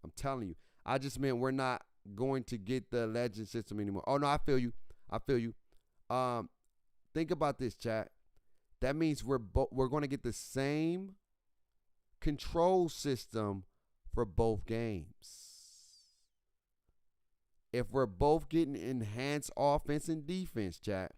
I'm telling you. I just meant we're not going to get the legend system anymore. Oh, no, I feel you. Think about this, chat. That means we're going to get the same control system for both games. If we're both getting enhanced offense and defense, chat,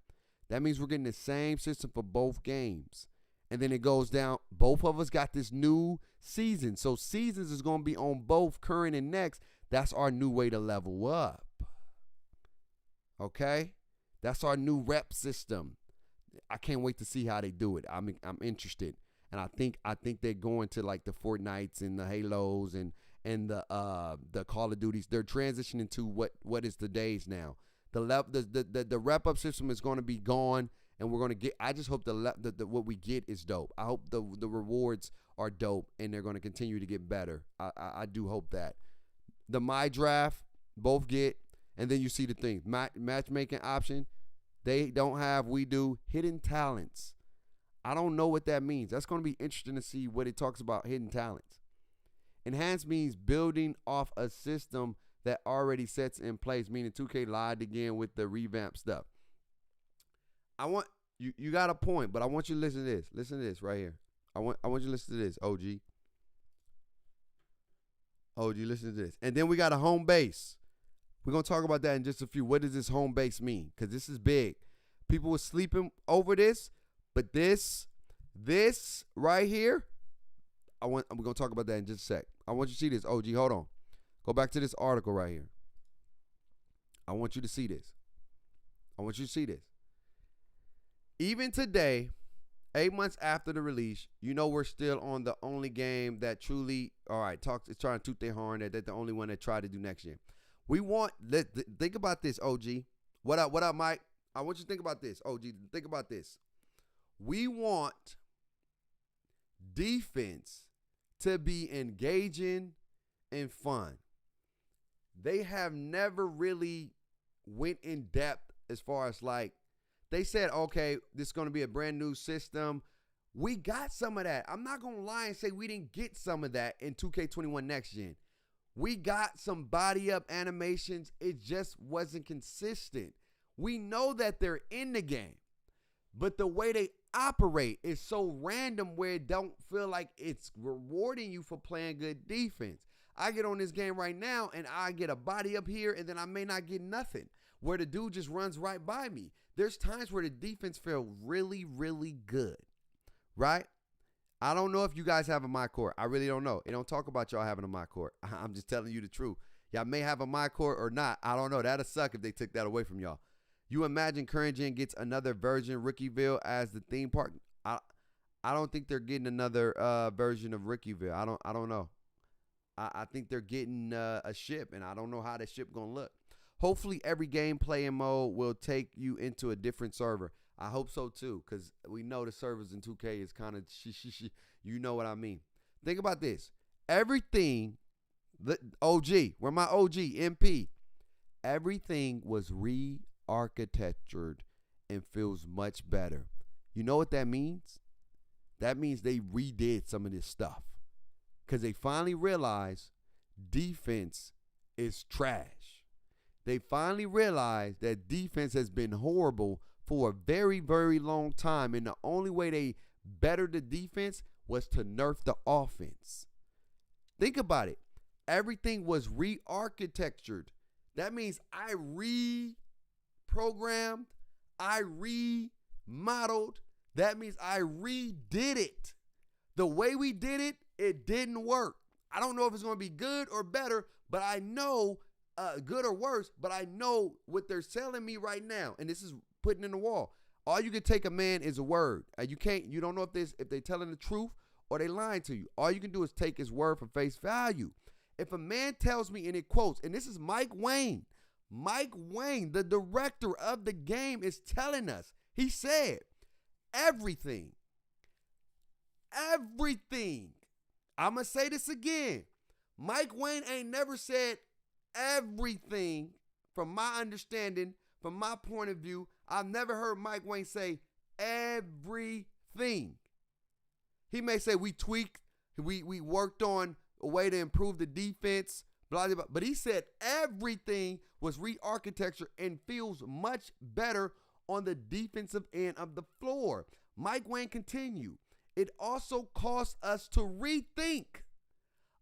that means we're getting the same system for both games. And then it goes down. Both of us got this new season. So seasons is going to be on both current and next. That's our new way to level up. Okay? That's our new rep system. I can't wait to see how they do it. I'm interested. And I think they're going to like the Fortnites and the Halos and the Call of Duties. They're transitioning to what is the days now. The rep up system is going to be gone, and we're going to get. I just hope what we get is dope. I hope the rewards are dope, and they're going to continue to get better. I do hope that. The My Draft, both get, and then you see the things. Matchmaking option, they don't have, we do. Hidden talents. I don't know what that means. That's going to be interesting to see what it talks about hidden talents. Enhance means building off a system that already sets in place, meaning 2K lied again with the revamp stuff. I want you got a point, but I want you to listen to this. Listen to this right here. I want you to listen to this, OG. OG, listen to this. And then we got a home base. We're going to talk about that in just a few. What does this home base mean? Because this is big. People were sleeping over this, but this right here, we're going to talk about that in just a sec. I want you to see this, OG. Hold on. Go back to this article right here. I want you to see this. Even today, 8 months after the release, we're still on the only game that truly, is trying to toot their horn that they're the only one that tried to do next gen. Think about this, OG. What up, Mike? I want you to think about this, OG. Think about this. We want defense to be engaging and fun. They have never really went in depth as far as they said, okay, this is going to be a brand new system. We got some of that. I'm not going to lie and say we didn't get some of that in 2K21 Next Gen. We got some body up animations. It just wasn't consistent. We know that they're in the game, but the way they operate is so random where it don't feel like it's rewarding you for playing good defense. I get on this game right now and I get a body up here and then I may not get nothing where the dude just runs right by me. There's times where the defense feel really, really good, right? I don't know if you guys have a my court. I really don't know. It don't talk about y'all having a my court. I'm just telling you the truth. Y'all may have a my court or not. I don't know. That'll suck if they took that away from y'all. You imagine current gen gets another version Rickyville as the theme park? I don't think they're getting another version of Rickyville. I don't know. I think they're getting a ship, and I don't know how that ship gonna look. Hopefully, every gameplay and mode will take you into a different server. I hope so too, because we know the servers in 2K is kind of you know what I mean. Think about this. Everything, the OG, where my OG MP, everything was re-architectured and feels much better. You know what that means? That means they redid some of this stuff because they finally realized defense is trash. They finally realized that defense has been horrible for a very, very long time, and the only way they bettered the defense was to nerf the offense. Think about it. Everything was re-architectured. That means I reprogrammed, I remodeled. That means I redid it. The way we did it, it didn't work. I don't know if it's going to be good or better, but I know good or worse, but I know what they're telling me right now, and this is putting in the wall. All you can take a man is a word. You don't know if they're telling the truth or they lying to you. All you can do is take his word for face value. If a man tells me, and it quotes, and this is Mike Wayne, the director of the game, is telling us, he said, everything. I'm going to say this again. Mike Wayne ain't never said everything. From my understanding, from my point of view, I've never heard Mike Wayne say everything. He may say we tweaked, we worked on a way to improve the defense, blah, blah, blah. But he said everything was re-architecture and feels much better on the defensive end of the floor. Mike Wayne continued, it also caused us to rethink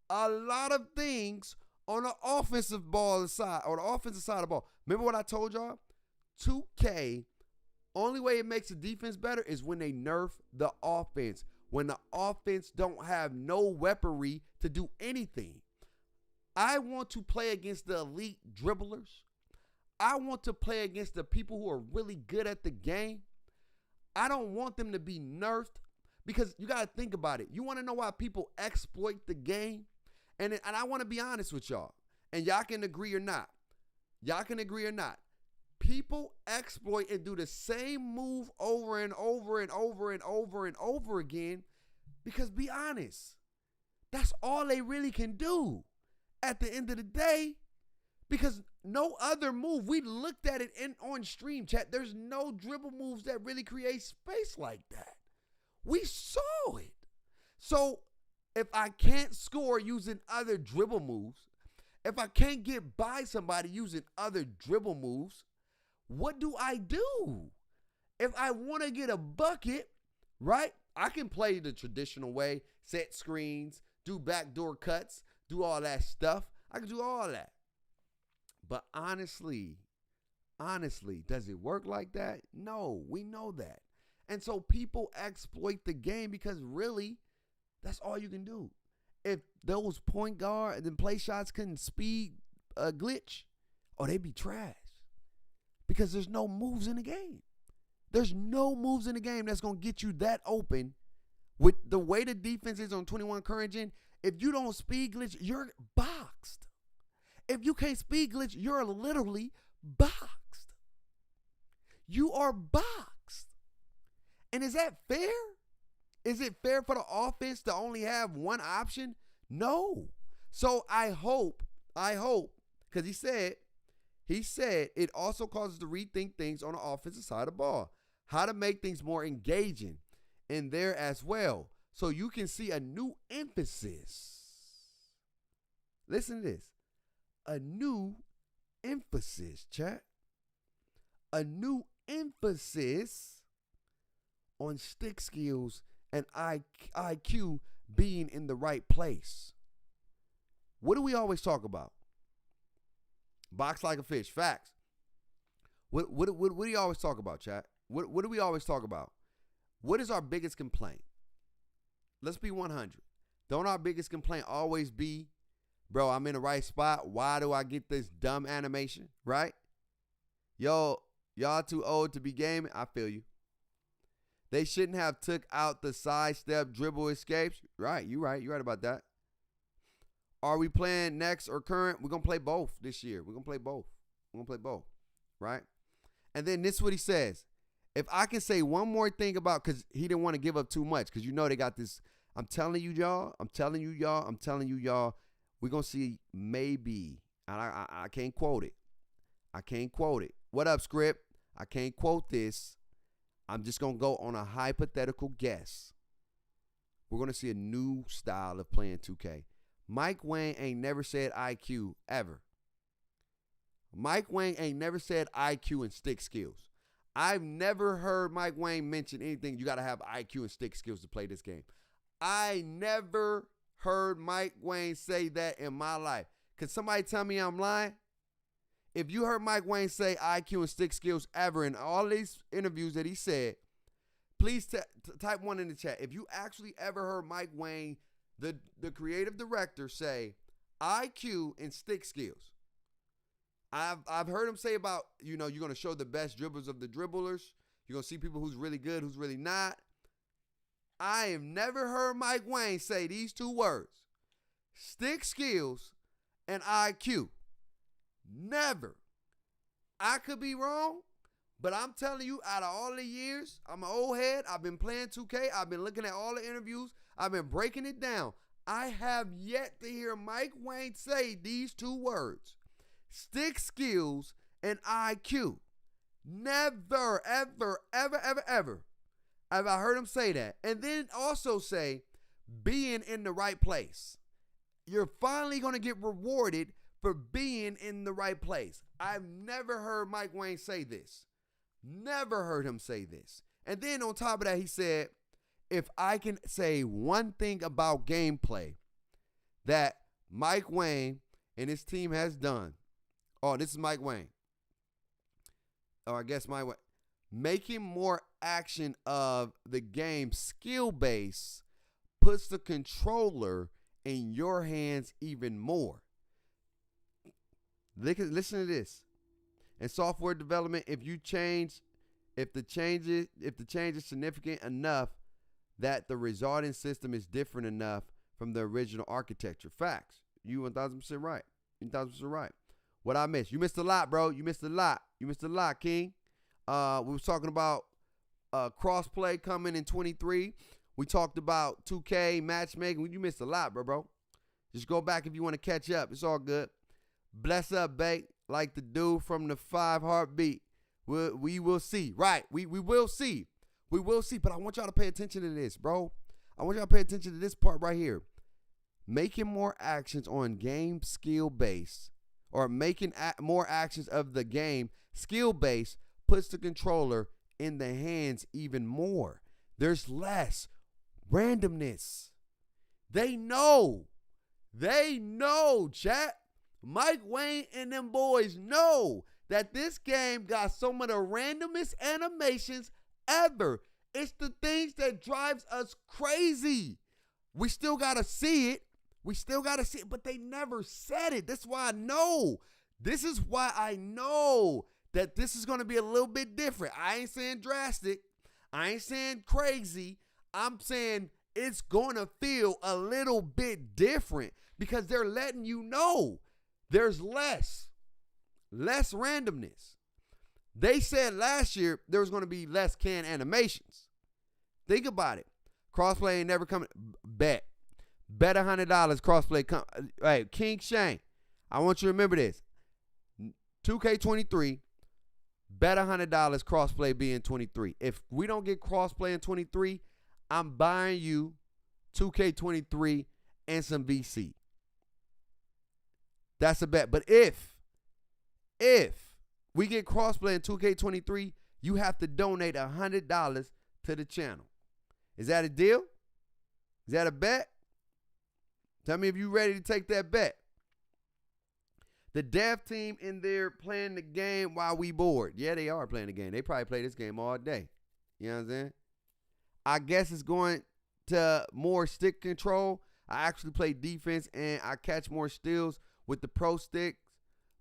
a lot of things on the offensive ball side, or the offensive side of the ball. Remember what I told y'all? 2K, only way it makes the defense better is when they nerf the offense. When the offense don't have no weaponry to do anything. I want to play against the elite dribblers. I want to play against the people who are really good at the game. I don't want them to be nerfed, because you got to think about it. You want to know why people exploit the game? And I want to be honest with y'all, and y'all can agree or not. People exploit and do the same move over and over and over and over and over again because, be honest, that's all they really can do at the end of the day, because no other move, we looked at it on stream chat, there's no dribble moves that really create space like that. We saw it. So if I can't score using other dribble moves, if I can't get by somebody using other dribble moves, what do I do? If I want to get a bucket, right, I can play the traditional way, set screens, do backdoor cuts, do all that stuff. I can do all that. But honestly, does it work like that? No, we know that. And so people exploit the game because really, that's all you can do. If those point guard and play shots couldn't speed a glitch, they'd be trash. Because there's no moves in the game. There's no moves in the game that's going to get you that open. With the way the defense is on 21 current gen, if you don't speed glitch, you're boxed. If you can't speed glitch, you're literally boxed. You are boxed. And is that fair? Is it fair for the offense to only have one option? No. So I hope, because he said it also causes to rethink things on the offensive side of the ball. How to make things more engaging in there as well. So you can see a new emphasis. Listen to this. A new emphasis, chat. A new emphasis on stick skills and IQ being in the right place. What do we always talk about? Box like a fish. Facts. What do you always talk about, chat? What do we always talk about? What is our biggest complaint? Let's be 100. Don't our biggest complaint always be, bro, I'm in the right spot. Why do I get this dumb animation? Right? Y'all too old to be gaming. I feel you. They shouldn't have took out the sidestep dribble escapes. Right, you're right. You're right about that. Are we playing next or current? We're going to play both this year. We're going to play both. Right? And then this is what he says. If I can say one more thing about, because he didn't want to give up too much, because you know they got this. I'm telling you, y'all. We're going to see maybe. And I can't quote it. What up, script? I can't quote this. I'm just going to go on a hypothetical guess. We're going to see a new style of playing 2K. Mike Wayne ain't never said IQ ever. Mike Wayne ain't never said IQ and stick skills. I've never heard Mike Wayne mention anything. You got to have IQ and stick skills to play this game. I never heard Mike Wayne say that in my life. Could somebody tell me I'm lying? If you heard Mike Wayne say IQ and stick skills ever in all these interviews that he said, please type one in the chat. If you actually ever heard Mike Wayne, the creative director, say IQ and stick skills. I've heard him say about, you're going to show the best dribblers of the dribblers. You're going to see people who's really good, who's really not. I have never heard Mike Wayne say these two words, stick skills and IQ. Never. I could be wrong, but I'm telling you, out of all the years, I'm an old head. I've been playing 2K. I've been looking at all the interviews. I've been breaking it down. I have yet to hear Mike Wayne say these two words: stick skills and IQ. Never, ever, ever, ever, ever have I heard him say that. And then also say being in the right place. You're finally going to get rewarded for being in the right place. I've never heard Mike Wayne say this. Never heard him say this. And then on top of that, he said, if I can say one thing about gameplay that Mike Wayne and his team has done. Oh, this is Mike Wayne. Or I guess Mike Wayne. Making more action of the game skill base puts the controller in your hands even more. Listen to this. In software development, if the change is significant enough that the resulting system is different enough from the original architecture. Facts. You 1,000% right. 1,000% right. What I missed? You missed a lot, bro. You missed a lot. You missed a lot, King. We was talking about crossplay coming in 23. We talked about 2K matchmaking. You missed a lot, bro. Just go back if you want to catch up. It's all good. Bless up, babe. Like the dude from the 5 Heartbeat. We will see. Right. We will see. We will see. But I want y'all to pay attention to this, bro. I want y'all to pay attention to this part right here. Making more actions on game skill base, or making more actions of the game skill base, puts the controller in the hands even more. There's less randomness. They know, chat. Mike Wayne and them boys know that this game got some of the randomest animations ever. It's the things that drives us crazy. We still got to see it. But they never said it. That's why I know. This is why I know that this is going to be a little bit different. I ain't saying drastic. I ain't saying crazy. I'm saying it's going to feel a little bit different because they're letting you know there's less randomness. They said last year there was going to be less canned animations. Think about it. Crossplay ain't never coming. Bet $100 crossplay. Hey, King Shane, I want you to remember this. 2K23, bet $100 crossplay be in 23. If we don't get crossplay in 23, I'm buying you 2K23 and some VC. That's a bet. But if we get crossplay in 2K23, you have to donate $100 to the channel. Is that a deal? Is that a bet? Tell me if you're ready to take that bet. The dev team in there playing the game while we bored. Yeah, they are playing the game. They probably play this game all day. You know what I'm saying? I guess it's going to more stick control. I actually play defense and I catch more steals with the pro sticks,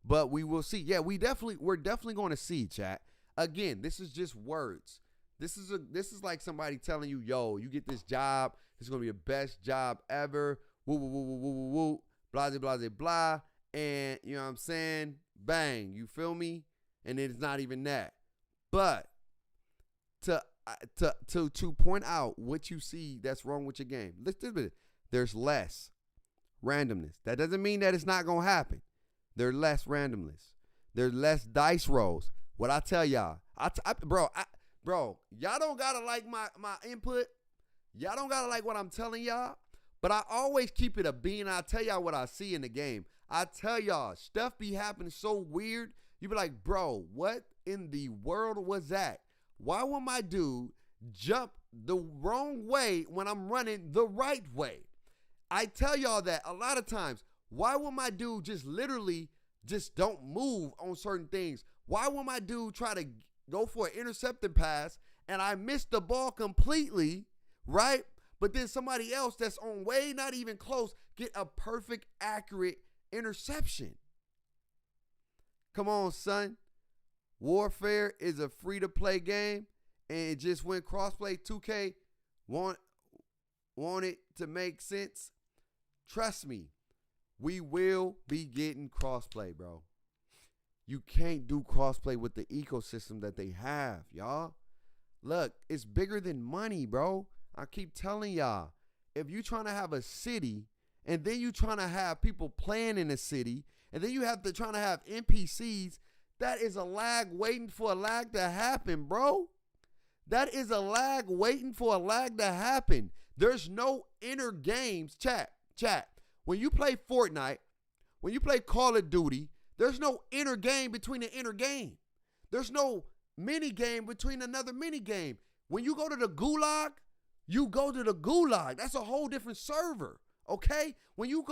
but we will see. Yeah, we're definitely going to see, chat. Again, this is just words. This is like somebody telling you, yo, you get this job. It's going to be the best job ever. Woo, woo, woo, woo, woo, woo, woo. Blah, blah, blah, blah. And, you know what I'm saying? Bang. You feel me? And it's not even that. But to point out what you see that's wrong with your game, there's less randomness. That doesn't mean that it's not going to happen. There's less randomness. There's less dice rolls. What I tell y'all, bro, y'all don't got to like my input. Y'all don't got to like what I'm telling y'all. But I always keep it a bean. I tell y'all what I see in the game. I tell y'all, stuff be happening so weird. You be like, bro, what in the world was that? Why would my dude jump the wrong way when I'm running the right way? I tell y'all that a lot of times. Why would my dude just literally just don't move on certain things? Why would my dude try to go for an intercepting pass and I miss the ball completely, right? But then somebody else that's on way not even close get a perfect, accurate interception. Come on, son. Warfare is a free-to-play game, and it just went crossplay. 2K want it to make sense. Trust me, We will be getting crossplay, bro. You can't do crossplay with the ecosystem that they have, y'all. Look, it's bigger than money, bro. I keep telling y'all, if you trying to have a city and then you trying to have people playing in the city and then you have to trying to have NPCs, that is a lag waiting for a lag to happen, bro. That is a lag waiting for a lag to happen. There's no inner games. Chat. When you play Fortnite, when you play Call of Duty, there's no inner game between the inner game. There's no mini game between another mini game. When you go to the gulag, you go to the gulag. That's a whole different server. Okay? When you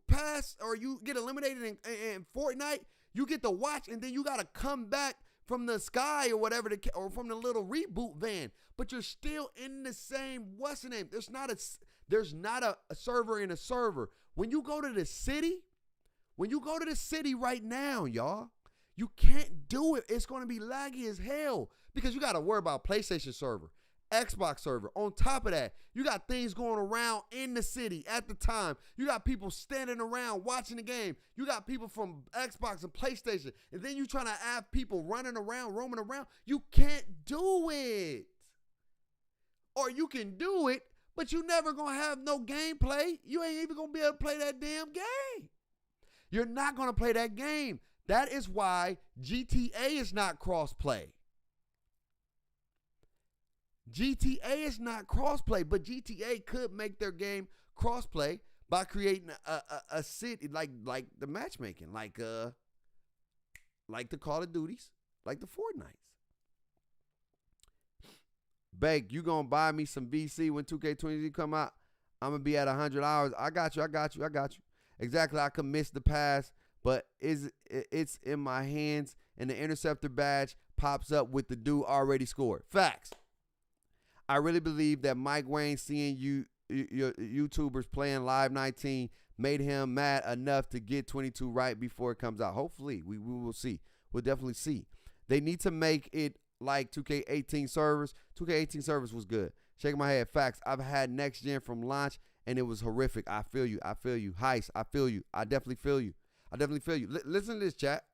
pass or you get eliminated in Fortnite, you get to watch and then you gotta come back from the sky or whatever, or from the little reboot van. But you're still in the same, what's the name? There's not a server in a server. When you go to the city right now, y'all, you can't do it. It's going to be laggy as hell because you got to worry about PlayStation server, Xbox server. On top of that, you got things going around in the city at the time. You got people standing around watching the game. You got people from Xbox and PlayStation. And then you trying to have people running around, roaming around. You can't do it. Or you can do it, but you never going to have no gameplay. You ain't even going to be able to play that damn game. You're not going to play that game. That is why GTA is not cross-play. GTA is not cross-play, but GTA could make their game cross-play by creating a city like the matchmaking, like the Call of Duties, like the Fortnites. Bake, you gonna buy me some VC when 2K20 come out? I'm gonna be at 100 hours. I got you. Exactly, I could miss the pass, but it's in my hands, and the interceptor badge pops up with the dude already scored. Facts. I really believe that Mike Wayne seeing your YouTubers playing Live 19 made him mad enough to get 22 right before it comes out. Hopefully, we will see. We'll definitely see. They need to make it like 2K18 servers. 2K18 servers was good. Shaking my head. Facts. I've had next gen from launch, and it was horrific. I feel you. Heist, I feel you. I definitely feel you. Listen to this, chat.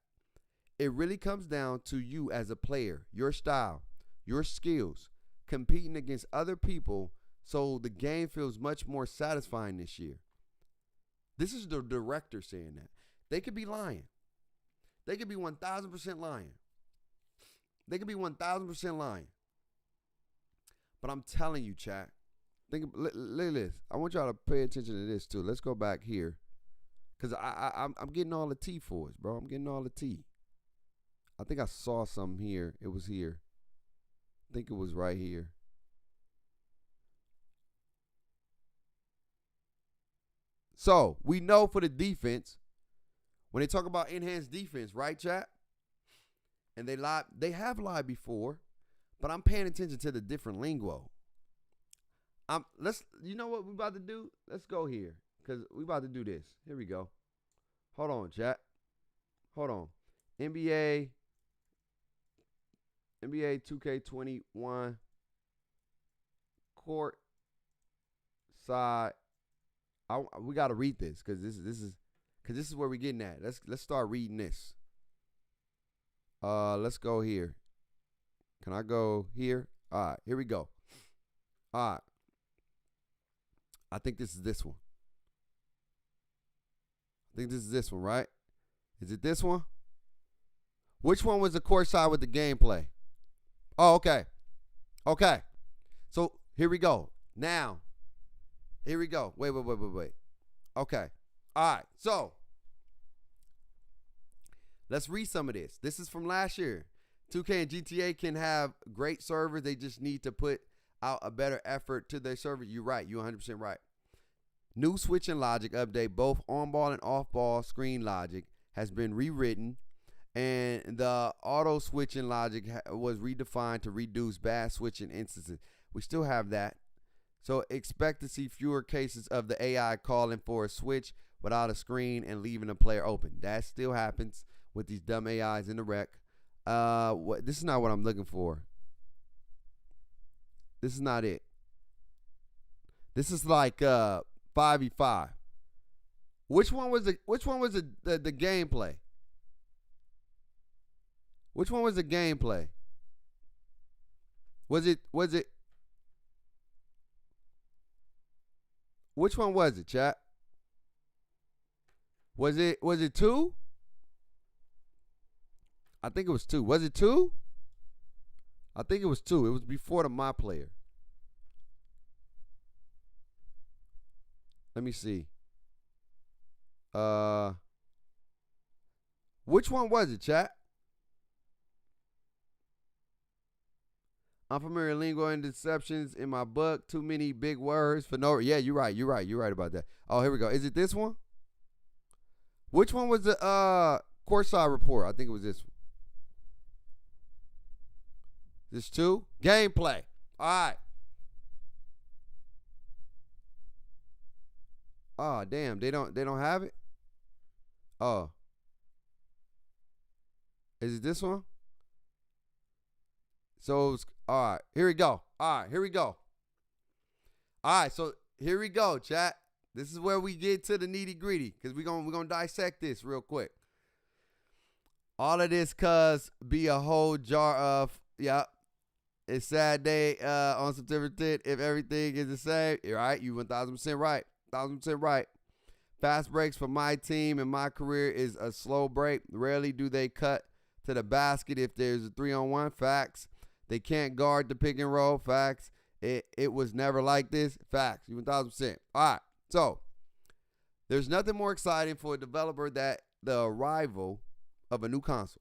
It really comes down to you as a player, your style, your skills, competing against other people, so the game feels much more satisfying this year. This is the director saying that. They could be lying. They could be 1,000% lying. But I'm telling you, chat. Look at this. I want y'all to pay attention to this too. Let's go back here, cause I'm getting all the tea for us, bro. I'm getting all the tea. I think I saw something here. It was here. I think it was right here. So we know for the defense, when they talk about enhanced defense, right, chat? And they have lied before, but I'm paying attention to the different lingo. You know what we're about to do? Let's go here, because we're about to do this. Here we go. Hold on, chat. Hold on. NBA 2K21 court side. We got to read this, because this is where we're getting at. Let's start reading this. Let's go here. Can I go here? All right, here we go. All right. I think this is this one. Right? Is it this one? Which one was the court side with the gameplay? Oh, okay. Okay. So here we go. Now, here we go. Wait. Okay. All right. So let's read some of this. This is from last year. 2K and GTA can have great servers. They just need to put out a better effort to their server. You're right. You're 100% right. New switching logic update. Both on-ball and off-ball screen logic has been rewritten, and the auto switching logic was redefined to reduce bad switching instances. We still have that. So expect to see fewer cases of the AI calling for a switch without a screen and leaving a player open. That still happens with these dumb AIs in the rec. This is not what I'm looking for. This is not it. This is like 5v5. Which one was the gameplay? Which one was the gameplay? Was it which one was it, chat? Was it 2? I think it was 2. Was it 2? I think it was 2. It was before the My Player. Let me see. Which one was it, chat? Unfamiliar lingo and deceptions in my book. Too many big words for no. Yeah, you're right. You're right about that. Oh, here we go. Is it this one? Which one was the courtside report? I think it was this one. This 2? Gameplay. All right. Oh, damn. They don't have it? Oh. Is it this one? So, all right, here we go. All right, so here we go, chat. This is where we get to the nitty gritty because we're gonna dissect this real quick. All of this cuz be a whole jar of, it's sad day on September 10th if everything is the same. You're right, you 1,000% right. 1,000% right. Fast breaks for my team and my career is a slow break. Rarely do they cut to the basket if there's a 3-on-1. Facts. They can't guard the pick and roll. Facts. It was never like this. Facts. You 1,000%. All right. So there's nothing more exciting for a developer than the arrival of a new console.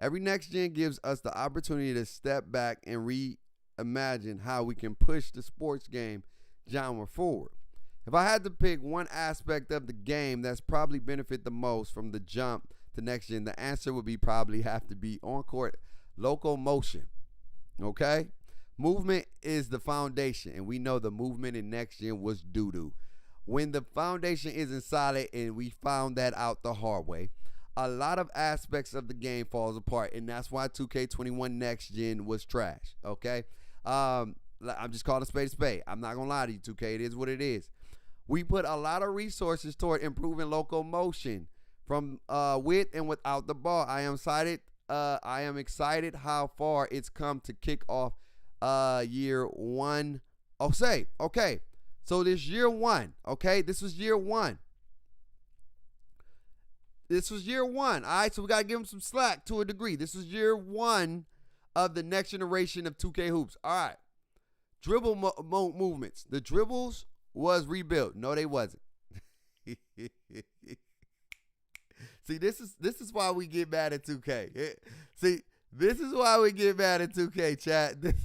Every next gen gives us the opportunity to step back and reimagine how we can push the sports game genre forward. If I had to pick one aspect of the game that's probably benefit the most from the jump to next gen, the answer would probably have to be on-court locomotion. Okay? Movement is the foundation, and we know the movement in next gen was doo-doo. When the foundation isn't solid, and we found that out the hard way, a lot of aspects of the game falls apart, and that's why 2K21 next gen was trash. Okay? I'm just calling a spade a spade. I'm not gonna lie to you, 2K. It is what it is. We put a lot of resources toward improving locomotion from with and without the ball. I am excited how far it's come to kick off year 1. Okay. So this year 1, okay? This was year 1. All right? So we got to give them some slack to a degree. This was year 1 of the next generation of 2K hoops. All right. Dribble movements. The dribbles was rebuilt. No, they wasn't. See, this is why we get mad at 2K. See, this is why we get mad at 2K, chat. This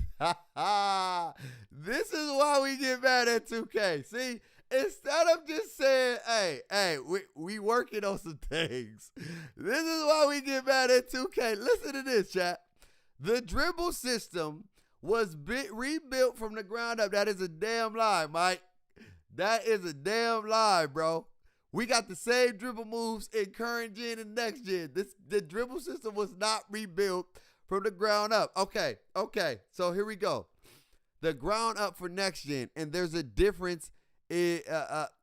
is why we get mad at 2K. See, instead of just saying, hey, we working on some things. This is why we get mad at 2K. Listen to this, chat. The dribble system was rebuilt from the ground up. That is a damn lie, Mike. That is a damn lie, bro. We got the same dribble moves in current gen and next gen. The dribble system was not rebuilt from the ground up. Okay. So here we go. The ground up for next gen, and there's a difference, and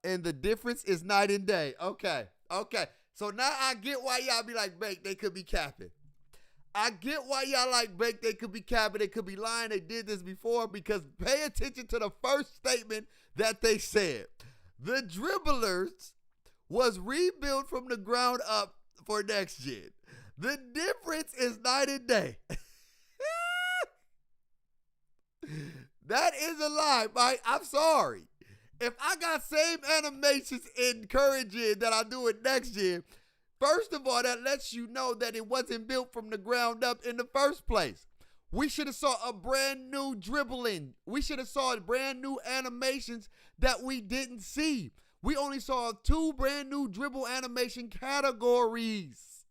the difference is night and day. Okay. So now I get why y'all be like, Bake, they could be capping. I get why y'all like Bake, they could be capping, they could be lying, they did this before, because pay attention to the first statement that they said. The dribblers was rebuilt from the ground up for next gen. The difference is night and day. That is a lie, Mike. I'm sorry. If I got same animations in current gen that I do in next gen, first of all, that lets you know that it wasn't built from the ground up in the first place. We should have saw a brand new dribbling. We should have saw brand new animations that we didn't see. We only saw 2 brand new dribble animation categories.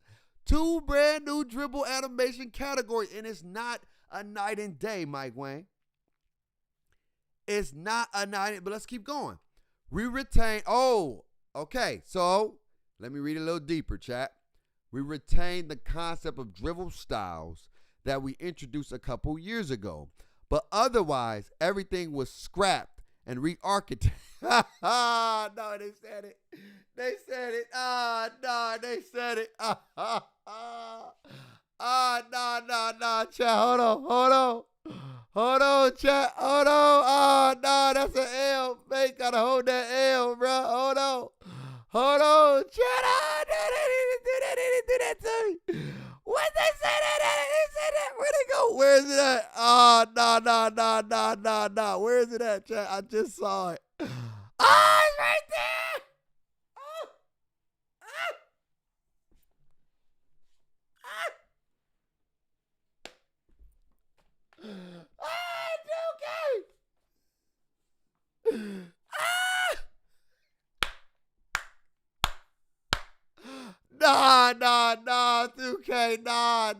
2 brand new dribble animation categories. And it's not a night and day, Mike Wayne. It's not a night, but let's keep going. We retain, okay. So let me read a little deeper, chat. We retain the concept of dribble styles that we introduced a couple years ago. But otherwise, everything was scrapped and re-architected. No, they said it. They said it. Ah, nah, they said it. Nah, chat. Hold on, chat. Hold on. Ah, nah, that's an L. Man, gotta hold that L, bro. Hold on, chat. Ah, no, they didn't do that to me. What they say that? They said that. Where they go? Where is it at? Ah, nah. Where is it at, chat? I just saw it. Ah, it's right there. Ah, ah, ah. Ah, 2K. Ah. Nah, 2K, nah.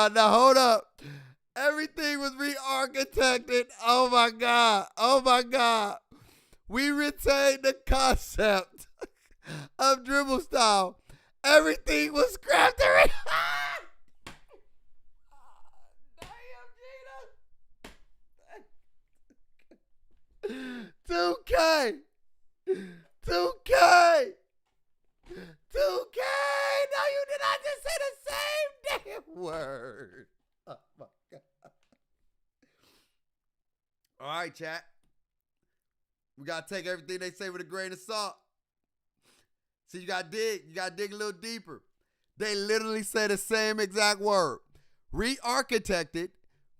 Nah, hold up. Everything was re-architected. Oh my God. We retained the concept of dribble style. Everything was scrapped. Damn, Gina. 2K. 2K. No, you did not just say the same damn word. Oh my God. All right, chat. We got to take everything they say with a grain of salt. See, you got to dig a little deeper. They literally say the same exact word. Re-architected,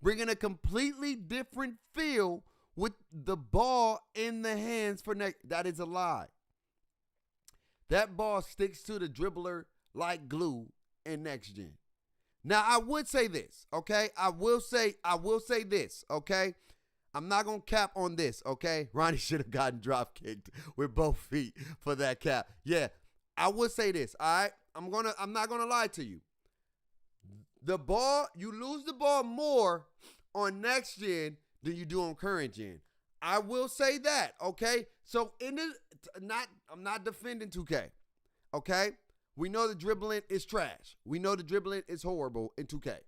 bringing a completely different feel with the ball in the hands for next. That is a lie. That ball sticks to the dribbler like glue in next gen. Now, I would say this, okay? I will say this, okay? I'm not going to cap on this, okay? Ronnie should have gotten drop kicked with both feet for that cap. Yeah, I would say this, all right? I'm not going to lie to you. The ball, you lose the ball more on next gen than you do on current gen. I will say that, okay? So I'm not defending 2K, okay? We know the dribbling is trash. We know the dribbling is horrible in 2K.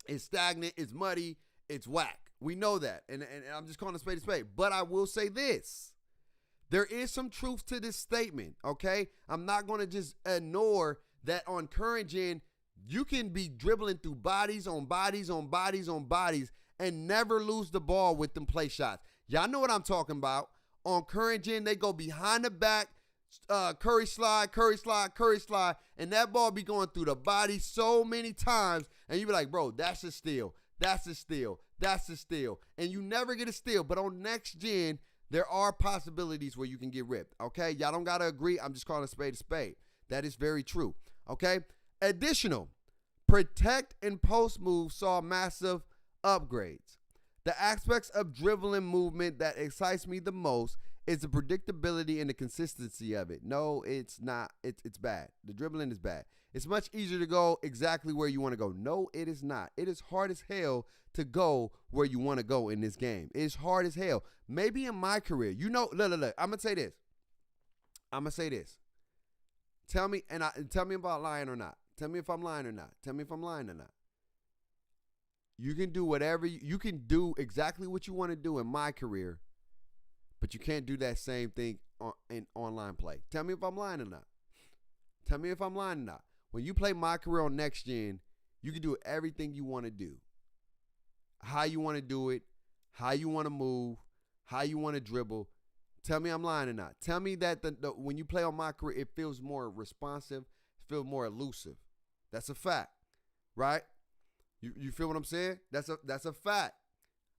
It's stagnant, it's muddy, it's whack. We know that, and I'm just calling a spade. But I will say this. There is some truth to this statement, okay? I'm not going to just ignore that on current gen, you can be dribbling through bodies on bodies and never lose the ball with them play shots. Y'all know what I'm talking about. On current gen, they go behind the back, curry slide, and that ball be going through the body so many times, and you be like, bro, that's a steal. And you never get a steal. But on next gen, there are possibilities where you can get ripped, okay? Y'all don't got to agree. I'm just calling a spade. That is very true, okay? Additional, protect and post moves saw massive upgrades. The aspects of dribbling movement that excites me the most is the predictability and the consistency of it. No, it's not. It's bad. The dribbling is bad. It's much easier to go exactly where you want to go. No, it is not. It is hard as hell to go where you want to go in this game. It's hard as hell. Maybe in my career, look. I'm going to say this. Tell me about lying or not. Tell me if I'm lying or not. You can do whatever you can do exactly what you want to do in my career, but you can't do that same thing in online play. Tell me if I'm lying or not. When you play my career on next gen, you can do everything you want to do. How you want to do it, how you want to move, how you want to dribble. Tell me I'm lying or not. Tell me that when you play on my career, it feels more responsive, it feels more elusive. That's a fact, right? You feel what I'm saying? That's a fact.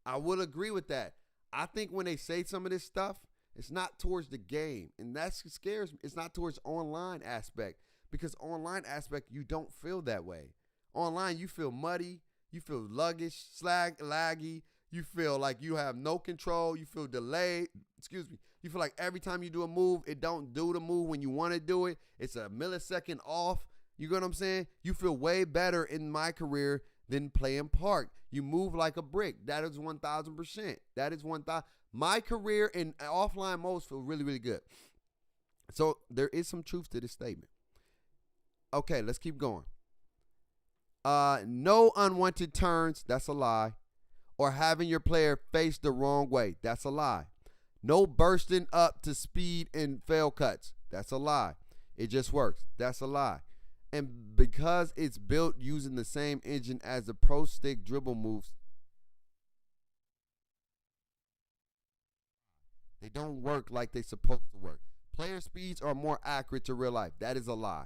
I will agree with that. I think when they say some of this stuff, it's not towards the game, and that scares me. It's not towards online aspect, because online aspect, you don't feel that way. Online, you feel muddy, you feel laggy, you feel like you have no control, you feel delayed, you feel like every time you do a move, it don't do the move when you want to do it. It's a millisecond off. You get what I'm saying? You feel way better in my career than playing park. You move like a brick. That is 1,000%. That is 1,000. My career in offline modes feel really, really good. So there is some truth to this statement. Okay, let's keep going. No unwanted turns. That's a lie. or having your player face the wrong way. That's a lie. No bursting up to speed and fail cuts. That's a lie. It just works. That's a lie. And because it's built using the same engine as the pro stick dribble moves, they don't work like they're supposed to work. Player speeds are more accurate to real life. That is a lie.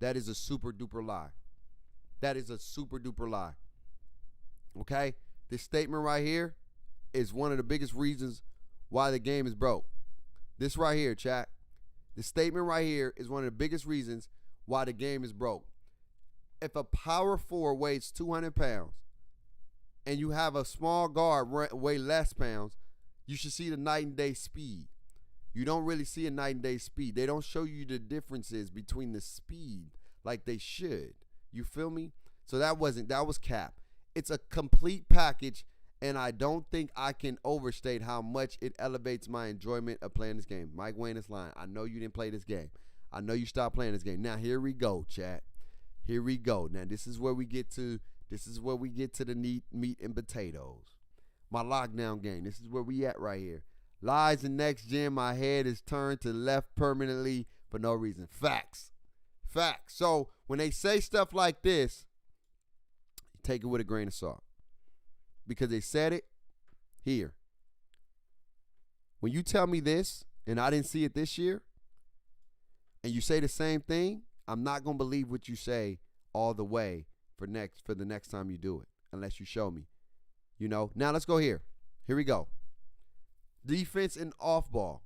That is a super duper lie. That is a super duper lie. Okay? This statement right here is one of the biggest reasons why the game is broke. This right here, chat. The statement right here is one of the biggest reasons why the game is broke. If a power forward weighs 200 pounds and you have a small guard weigh less pounds, you should see the night and day speed. You don't really see a night and day speed. They don't show you the differences between the speed like they should. You feel me? So that was cap. It's a complete package, and I don't think I can overstate how much it elevates my enjoyment of playing this game. Mike Wayne is lying. I know you didn't play this game. I know you stopped playing this game. Now here we go, chat. Here we go. Now this is where we get to the meat and potatoes. My lockdown game. This is where we at right here. Lies and next gen, my head is turned to left permanently for no reason. Facts. Facts. So when they say stuff like this, take it with a grain of salt. Because they said it here. When you tell me this, and I didn't see it this year, and you say the same thing, I'm not going to believe what you say all the way for the next time you do it, unless you show me. You know? Now let's go here. Here we go. Defense and off-ball.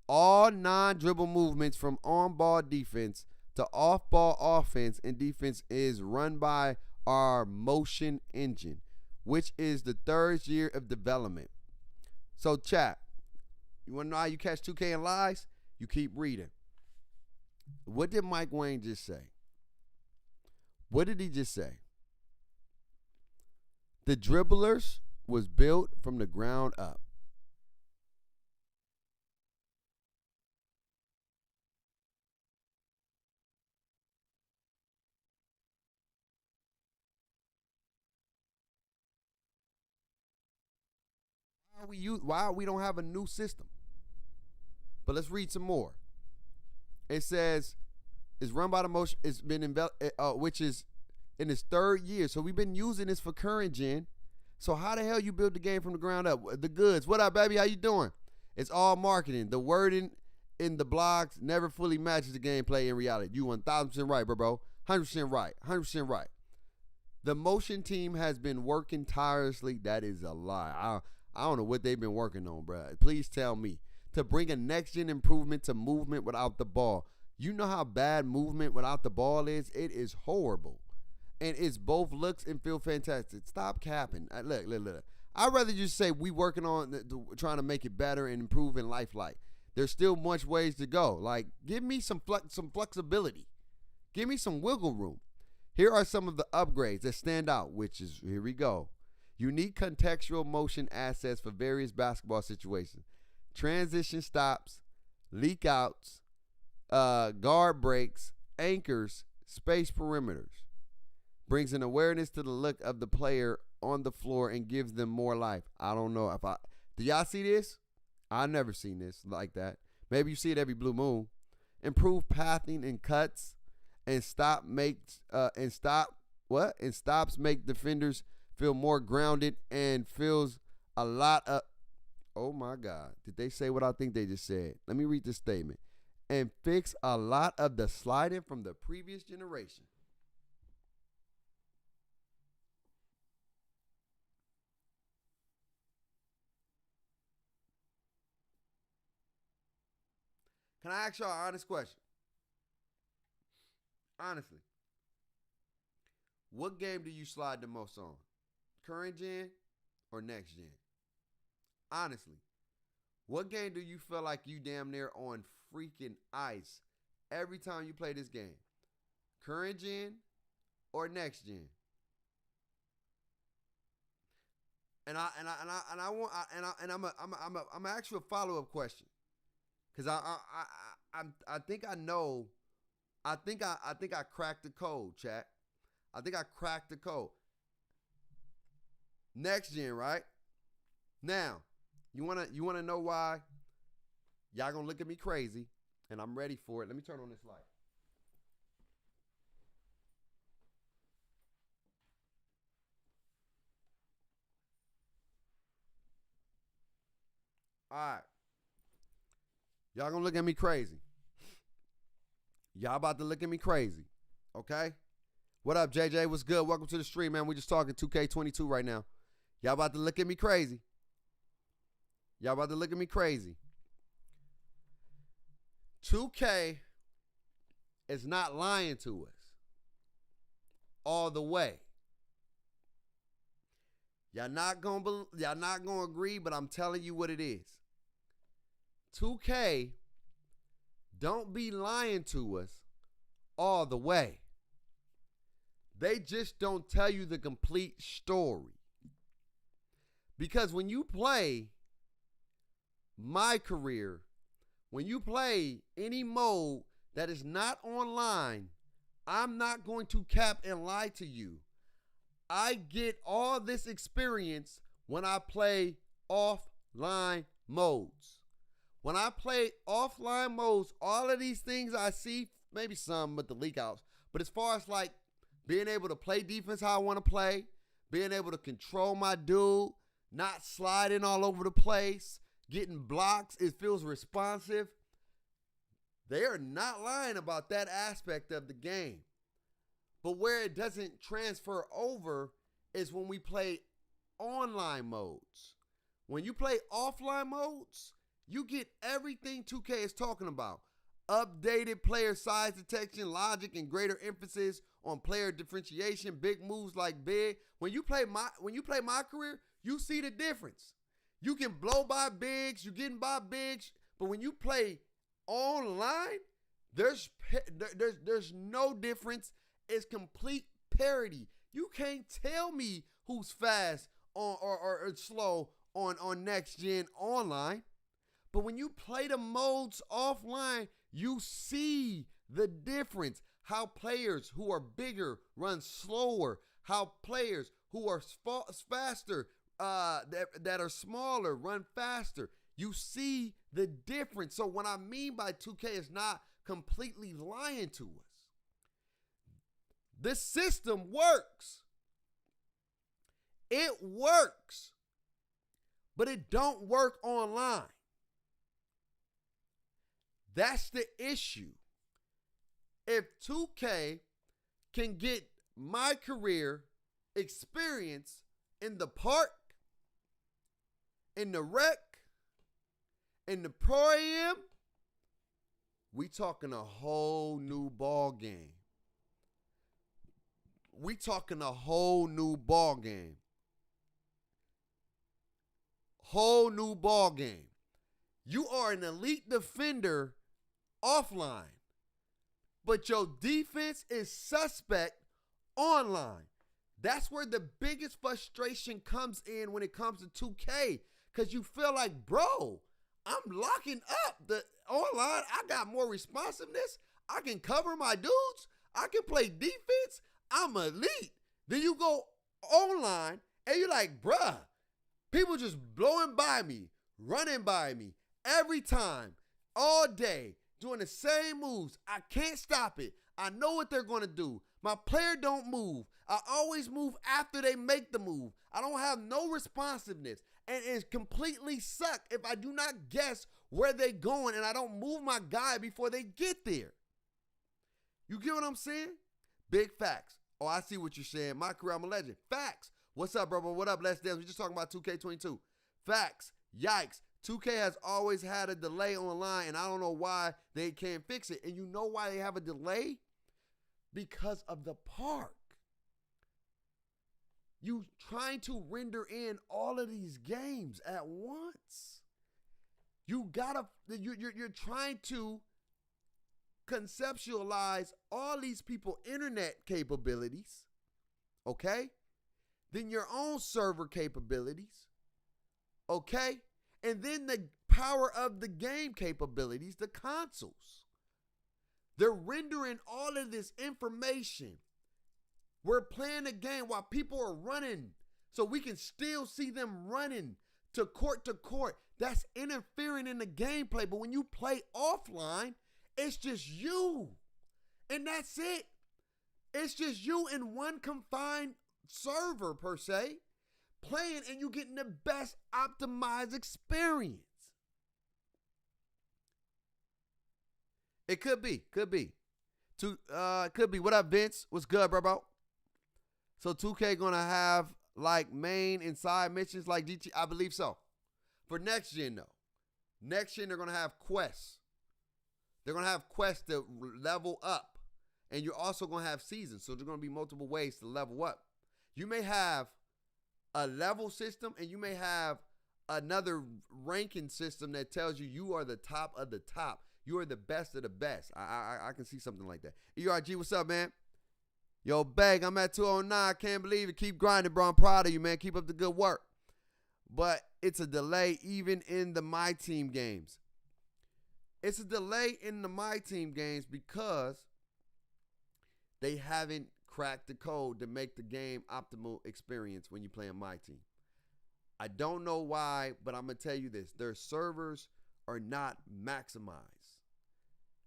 All non-dribble movements from on-ball defense to off-ball offense and defense is run by our motion engine, which is the third year of development. So, chat, you want to know how you catch 2K and lies? You keep reading. What did Mike Wayne just say? What did he just say? The dribblers was built from the ground up. Why we don't have a new system? But let's read some more. It says it's run by the motion. It's been which is in its third year. So we've been using this for current gen. So how the hell you build the game from the ground up? The goods. What up, baby? How you doing? It's all marketing. The wording in the blogs never fully matches the gameplay in reality. You 1,000% right, bro. 100% right. 100% right. The motion team has been working tirelessly. That is a lie. I don't know what they've been working on, bro. Please tell me. To bring a next-gen improvement to movement without the ball. You know how bad movement without the ball is? It is horrible. And it's both looks and feel fantastic. Stop capping. Look. I'd rather just say we working on trying to make it better and improve in lifelike. There's still much ways to go. Like, give me some flexibility. Give me some wiggle room. Here are some of the upgrades that stand out, which is, here we go. Unique contextual motion assets for various basketball situations. Transition stops, leak outs, guard breaks, anchors, space perimeters. Brings an awareness to the look of the player on the floor and gives them more life. I don't know if do y'all see this? I've never seen this like that. Maybe you see it every blue moon. Improve pathing and cuts and stops make defenders feel more grounded and feels a lot of, oh my God, did they say what I think they just said? Let me read this statement. And fix a lot of the sliding from the previous generation. Can I ask y'all an honest question? Honestly, what game do you slide the most on? Current gen or next gen? Honestly, what game do you feel like you damn near on freaking ice every time you play this game? Current gen or next gen? And I'm ask you a follow-up question. Cause I think I know. I think I cracked the code, chat. I think I cracked the code. Next gen, right? Now, you wanna know why y'all gonna look at me crazy, and I'm ready for it. Let me turn on this light. All right. Y'all gonna look at me crazy. Y'all about to look at me crazy. Okay? What up, JJ? What's good? Welcome to the stream, man. We just talking 2K22 right now. Y'all about to look at me crazy. Y'all about to look at me crazy. 2K is not lying to us all the way. Y'all not gonna agree, but I'm telling you what it is. 2K don't be lying to us all the way. They just don't tell you the complete story. Because when you play my career, when you play any mode that is not online, I'm not going to cap and lie to you. I get all this experience when I play offline modes. When I play offline modes, all of these things I see, maybe some with the leak outs, but as far as like being able to play defense how I want to play, being able to control my dude, not sliding all over the place, getting blocks, it feels responsive. They are not lying about that aspect of the game. But where it doesn't transfer over is when we play online modes. When you play offline modes, you get everything 2K is talking about. Updated player size detection, logic, and greater emphasis on player differentiation, big moves like big. When you play my career, you see the difference. You can blow by bigs, you're getting by bigs, but when you play online, there's no difference. It's complete parity. You can't tell me who's fast or slow on next gen online. But when you play the modes offline, you see the difference. How players who are bigger run slower. How players who are faster, that are smaller, run faster. You see the difference. So what I mean by 2K is not completely lying to us. The system works. It works. But it don't work online. That's the issue. If 2K can get my career experience in the park, in the rec, in the pro-am, we talking a whole new ball game. We talking a whole new ball game. Whole new ball game. You are an elite defender offline, but your defense is suspect online. That's where the biggest frustration comes in when it comes to 2K, because you feel like, bro, I'm locking up the online. I got more responsiveness. I can cover my dudes. I can play defense. I'm elite. Then you go online and you're like, bruh, people just blowing by me, running by me every time, all day, doing the same moves. I can't stop it. I know what they're going to do. My player don't move. I always move after they make the move. I don't have no responsiveness. And it completely suck if I do not guess where they going and I don't move my guy before they get there. You get what I'm saying? Big facts. Oh, I see what you're saying. My career, I'm a legend. Facts. What's up, bro? What up? Let's dance. We're just talking about 2K22. Facts. Yikes. 2K has always had a delay online, and I don't know why they can't fix it. And you know why they have a delay? Because of the park. You trying to render in all of these games at once. You're trying to conceptualize all these people internet capabilities, okay? Then your own server capabilities, okay? And then the power of the game capabilities, the consoles. They're rendering all of this information. We're playing a game while people are running So we can still see them running to court. That's interfering in the gameplay. But when you play offline, it's just you. And that's it. It's just you in one confined server, per se, playing, and you getting the best optimized experience. It could be. Could be. What up, Vince? What's good, bro? So 2K gonna have like main and side missions like GT? I believe so. For next gen, though. Next gen, they're gonna have quests. They're gonna have quests to level up. And you're also gonna have seasons. So there's gonna be multiple ways to level up. You may have a level system, and you may have another ranking system that tells you are the top of the top. You are the best of the best. I can see something like that. ERG, what's up, man? Yo, Beg, I'm at 209. I can't believe it. Keep grinding, bro. I'm proud of you, man. Keep up the good work. But it's a delay even in the My Team games. It's a delay in the My Team games because they haven't cracked the code to make the game optimal experience when you play on My Team. I don't know why, but I'm going to tell you this. Their servers are not maximized.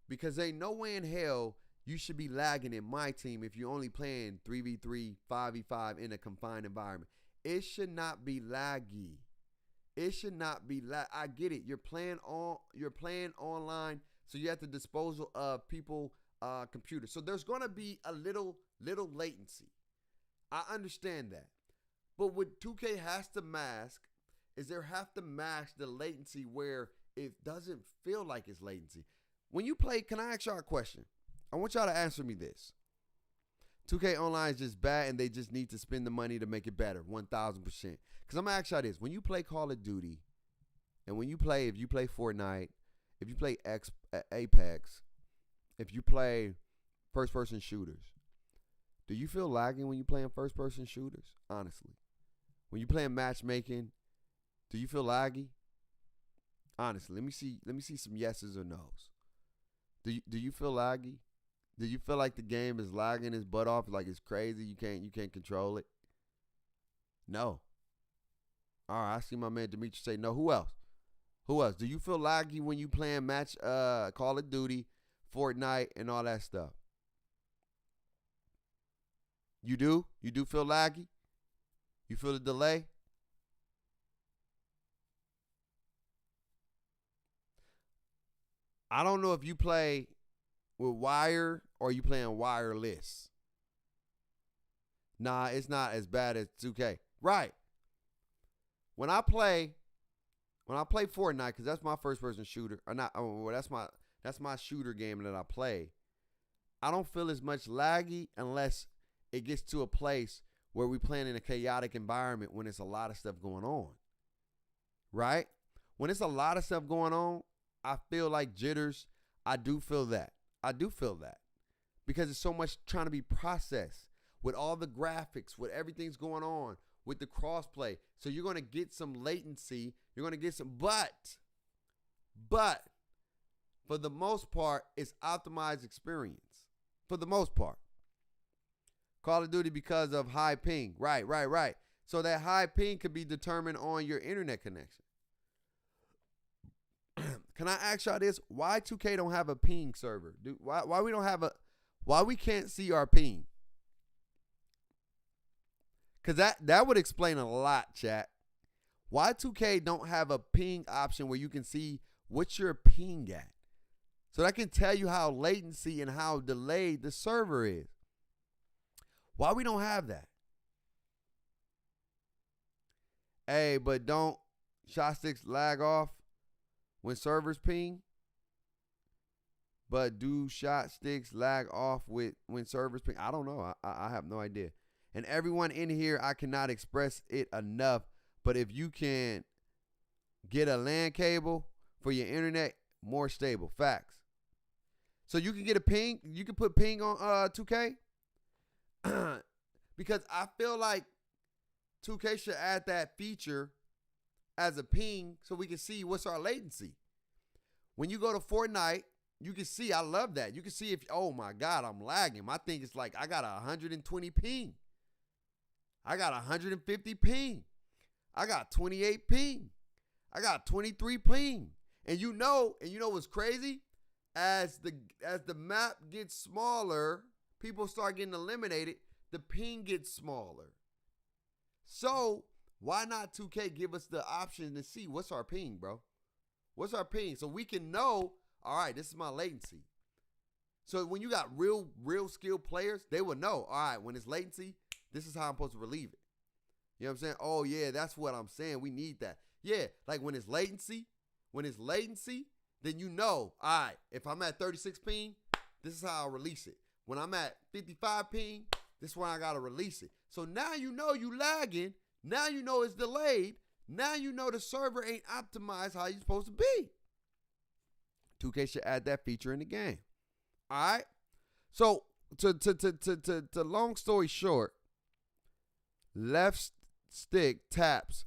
Because ain't no way in hell you should be lagging in My Team if you're only playing 3v3, 5v5 in a confined environment. It should not be laggy. It should not be I get it. You're playing online, so you have the disposal of people computers. So there's going to be a little latency. I understand that. But what 2K has to mask is they have to mask the latency where it doesn't feel like it's latency. When you play, can I ask y'all a question? I want y'all to answer me this. 2K Online is just bad and they just need to spend the money to make it better, 1,000%. Because I'm going to ask y'all this. When you play Call of Duty, and if you play Fortnite, if you play Apex, if you play first-person shooters, do you feel lagging when you playing first-person shooters? Honestly. When you playing matchmaking, do you feel laggy? Honestly, let me see some yeses or nos. Do you feel laggy? Do you feel like the game is lagging its butt off, like it's crazy? You can't control it? No. All right, I see my man Demetrius say no. Who else? Do you feel laggy when you playing Call of Duty, Fortnite, and all that stuff? You do? You do feel laggy? You feel the delay? I don't know if you play with wire or you playing wireless. Nah, it's not as bad as 2K. Right. When I play Fortnite, because that's my first person shooter, or not, that's my shooter game that I play. I don't feel as much laggy unless it gets to a place where we playing in a chaotic environment when it's a lot of stuff going on. Right? When it's a lot of stuff going on, I feel like jitters. I do feel that. Because it's so much trying to be processed with all the graphics, with everything's going on, with the crossplay. So you're going to get some latency. You're going to get some, but for the most part, it's optimized experience. For the most part. Call of Duty because of high ping. Right. So that high ping could be determined on your internet connection. Can I ask y'all this? Why 2K don't have a ping server? Why we can't see our ping? Because that would explain a lot, chat. Why 2K don't have a ping option where you can see what your ping at? So that can tell you how latency and how delayed the server is. Why we don't have that? Hey, but don't shot sticks lag off when servers ping? But do shot sticks lag off when servers ping? I don't know. I have no idea. And everyone in here, I cannot express it enough. But if you can get a LAN cable for your internet, more stable. Facts. So you can get a ping. You can put ping on 2K. Because I feel like 2K should add that feature as a ping so we can see what's our latency. When you go to Fortnite, you can see, I love that. You can see if, oh my God, I'm lagging. My thing is like, I got 120 ping. I got 150 ping. I got 28 ping. I got 23 ping. And you know what's crazy? As the map gets smaller, people start getting eliminated, the ping gets smaller. So why not 2K give us the option to see what's our ping, bro? What's our ping? So we can know, all right, this is my latency. So when you got real skilled players, they will know, all right, when it's latency, this is how I'm supposed to relieve it. You know what I'm saying? Oh, yeah, that's what I'm saying. We need that. Yeah, like when it's latency, then you know, all right, if I'm at 36 ping, this is how I release it. When I'm at 55 ping, this is when I got to release it. So now you know you lagging. Now you know it's delayed. Now you know the server ain't optimized how you're supposed to be. 2K should add that feature in the game. All right? So to long story short, left stick taps.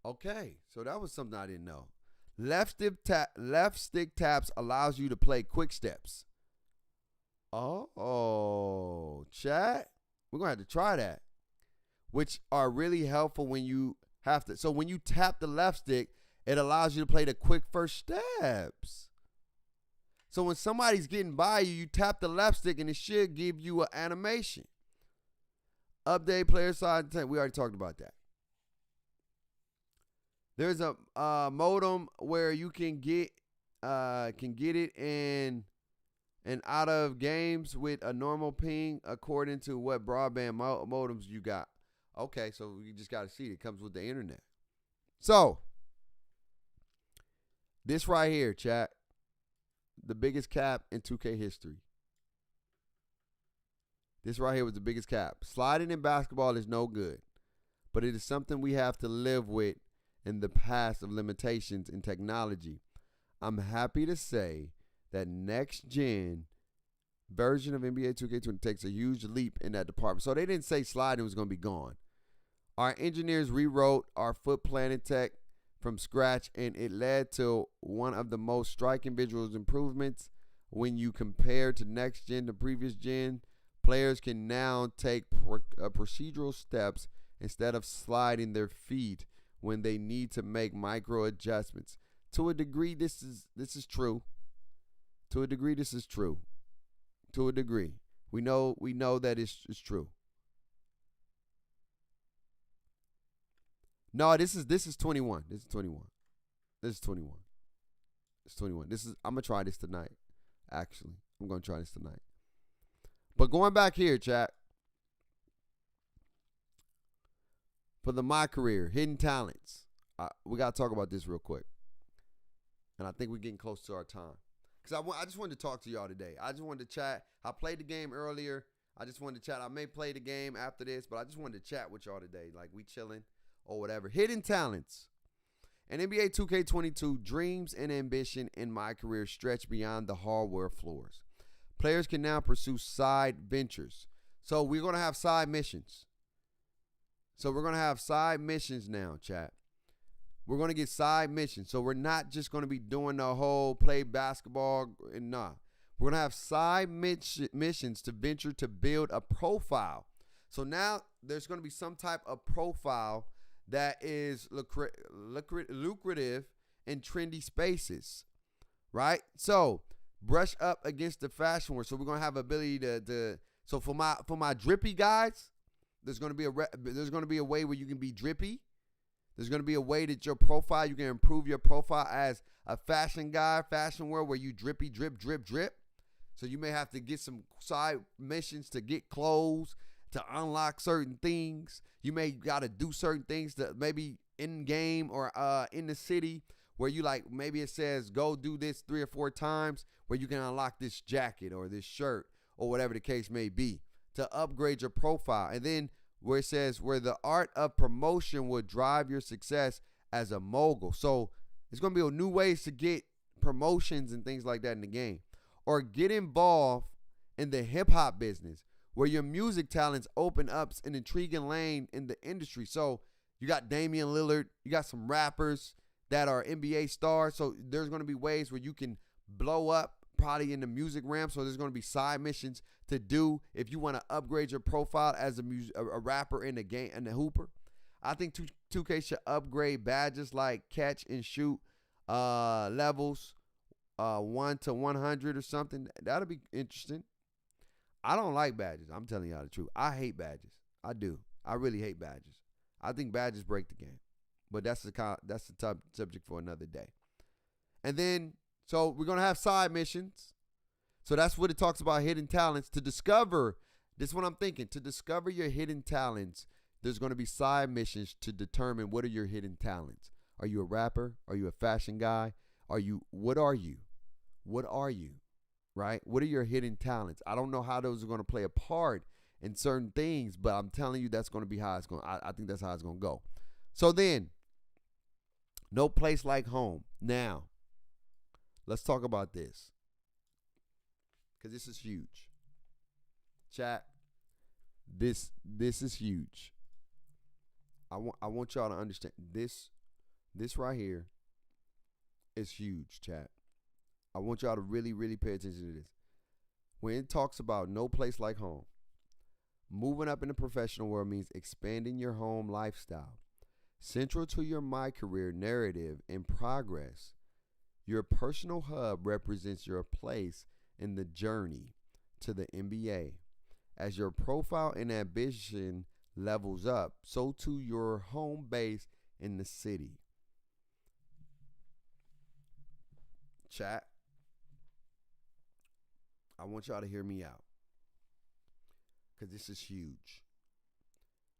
Okay, so that was something I didn't know. Left stick taps allows you to play quick steps. Oh, chat. We're going to have to try that. Which are really helpful when you have to. So when you tap the left stick, it allows you to play the quick first steps. So when somebody's getting by you, you tap the left stick and it should give you an animation. Update player side intent. We already talked about that. There's a modem where you can get it in and out of games with a normal ping according to what broadband modems you got. Okay, so you just got to see it. It comes with the internet. So, this right here, chat, the biggest cap in 2K history. This right here was the biggest cap. Sliding in basketball is no good, but it is something we have to live with in the past of limitations in technology. I'm happy to say that next gen version of NBA 2K20 takes a huge leap in that department. So they didn't say sliding was going to be gone. Our engineers rewrote our foot planning tech from scratch, and it led to one of the most striking visual improvements. When you compare to next gen to previous gen, players can now take procedural steps instead of sliding their feet when they need to make micro adjustments. To a degree, this is true. To a degree, this is true. To a degree, we know that it's true. No, this is 21. This is 21. This is 21. It's 21. I'm gonna try this tonight. Actually, I'm gonna try this tonight. But going back here, chat. For the My Career, hidden talents. We got to talk about this real quick. And I think we're getting close to our time. Because I just wanted to talk to y'all today. I just wanted to chat. I played the game earlier. I just wanted to chat. I may play the game after this, but I just wanted to chat with y'all today. Like, we chilling or whatever. Hidden talents. In NBA 2K22, dreams and ambition in My Career stretch beyond the hardware floors. Players can now pursue side ventures. So we're going to have side missions. So we're going to have side missions now, chat. We're going to get side missions. So we're not just going to be doing the whole play basketball. And nah. We're going to have side missions to venture to build a profile. So now there's going to be some type of profile that is lucrative in trendy spaces. Right? So brush up against the fashion world. So we're going to have ability to so for my drippy guys, there's going to be a way where you can be drippy. There's going to be a way that your profile, you can improve your profile as a fashion guy, fashion world where you drippy, drip, drip, drip. So you may have to get some side missions to get clothes, to unlock certain things. You may got to do certain things that maybe in game or in the city where you like, maybe it says go do this 3 or 4 times where you can unlock this jacket or this shirt or whatever the case may be to upgrade your profile. And then where it says where the art of promotion will drive your success as a mogul. So it's going to be new ways to get promotions and things like that in the game. Or get involved in the hip hop business where your music talents open up an intriguing lane in the industry. So you got Damian Lillard, you got some rappers that are NBA stars. So there's going to be ways where you can blow up probably in the music realm. So there's going to be side missions to do if you want to upgrade your profile as a rapper in the game and the hooper. I think 2K should upgrade badges like catch and shoot levels 1 to 100 or something. That'll be interesting. I don't like badges. I'm telling y'all the truth. I hate badges. I do. I really hate badges. I think badges break the game. But that's the top subject for another day. And then, so we're going to have side missions. So that's what it talks about, hidden talents. To discover, this is what I'm thinking, to discover your hidden talents, there's going to be side missions to determine what are your hidden talents. Are you a rapper? Are you a fashion guy? What are you? What are you? Right? What are your hidden talents? I don't know how those are going to play a part in certain things, but I'm telling you that's going to be how it's going. I think that's how it's going to go. So then, no place like home. Now, let's talk about this, because this is huge. Chat, this is huge. I want y'all to understand this right here is huge, chat. I want y'all to really, really pay attention to this. When it talks about no place like home, moving up in the professional world means expanding your home lifestyle. Central to your My Career narrative in progress, your personal hub represents your place in the journey to the NBA. As your profile and ambition levels up, so too your home base in the city. Chat, I want y'all to hear me out, because this is huge.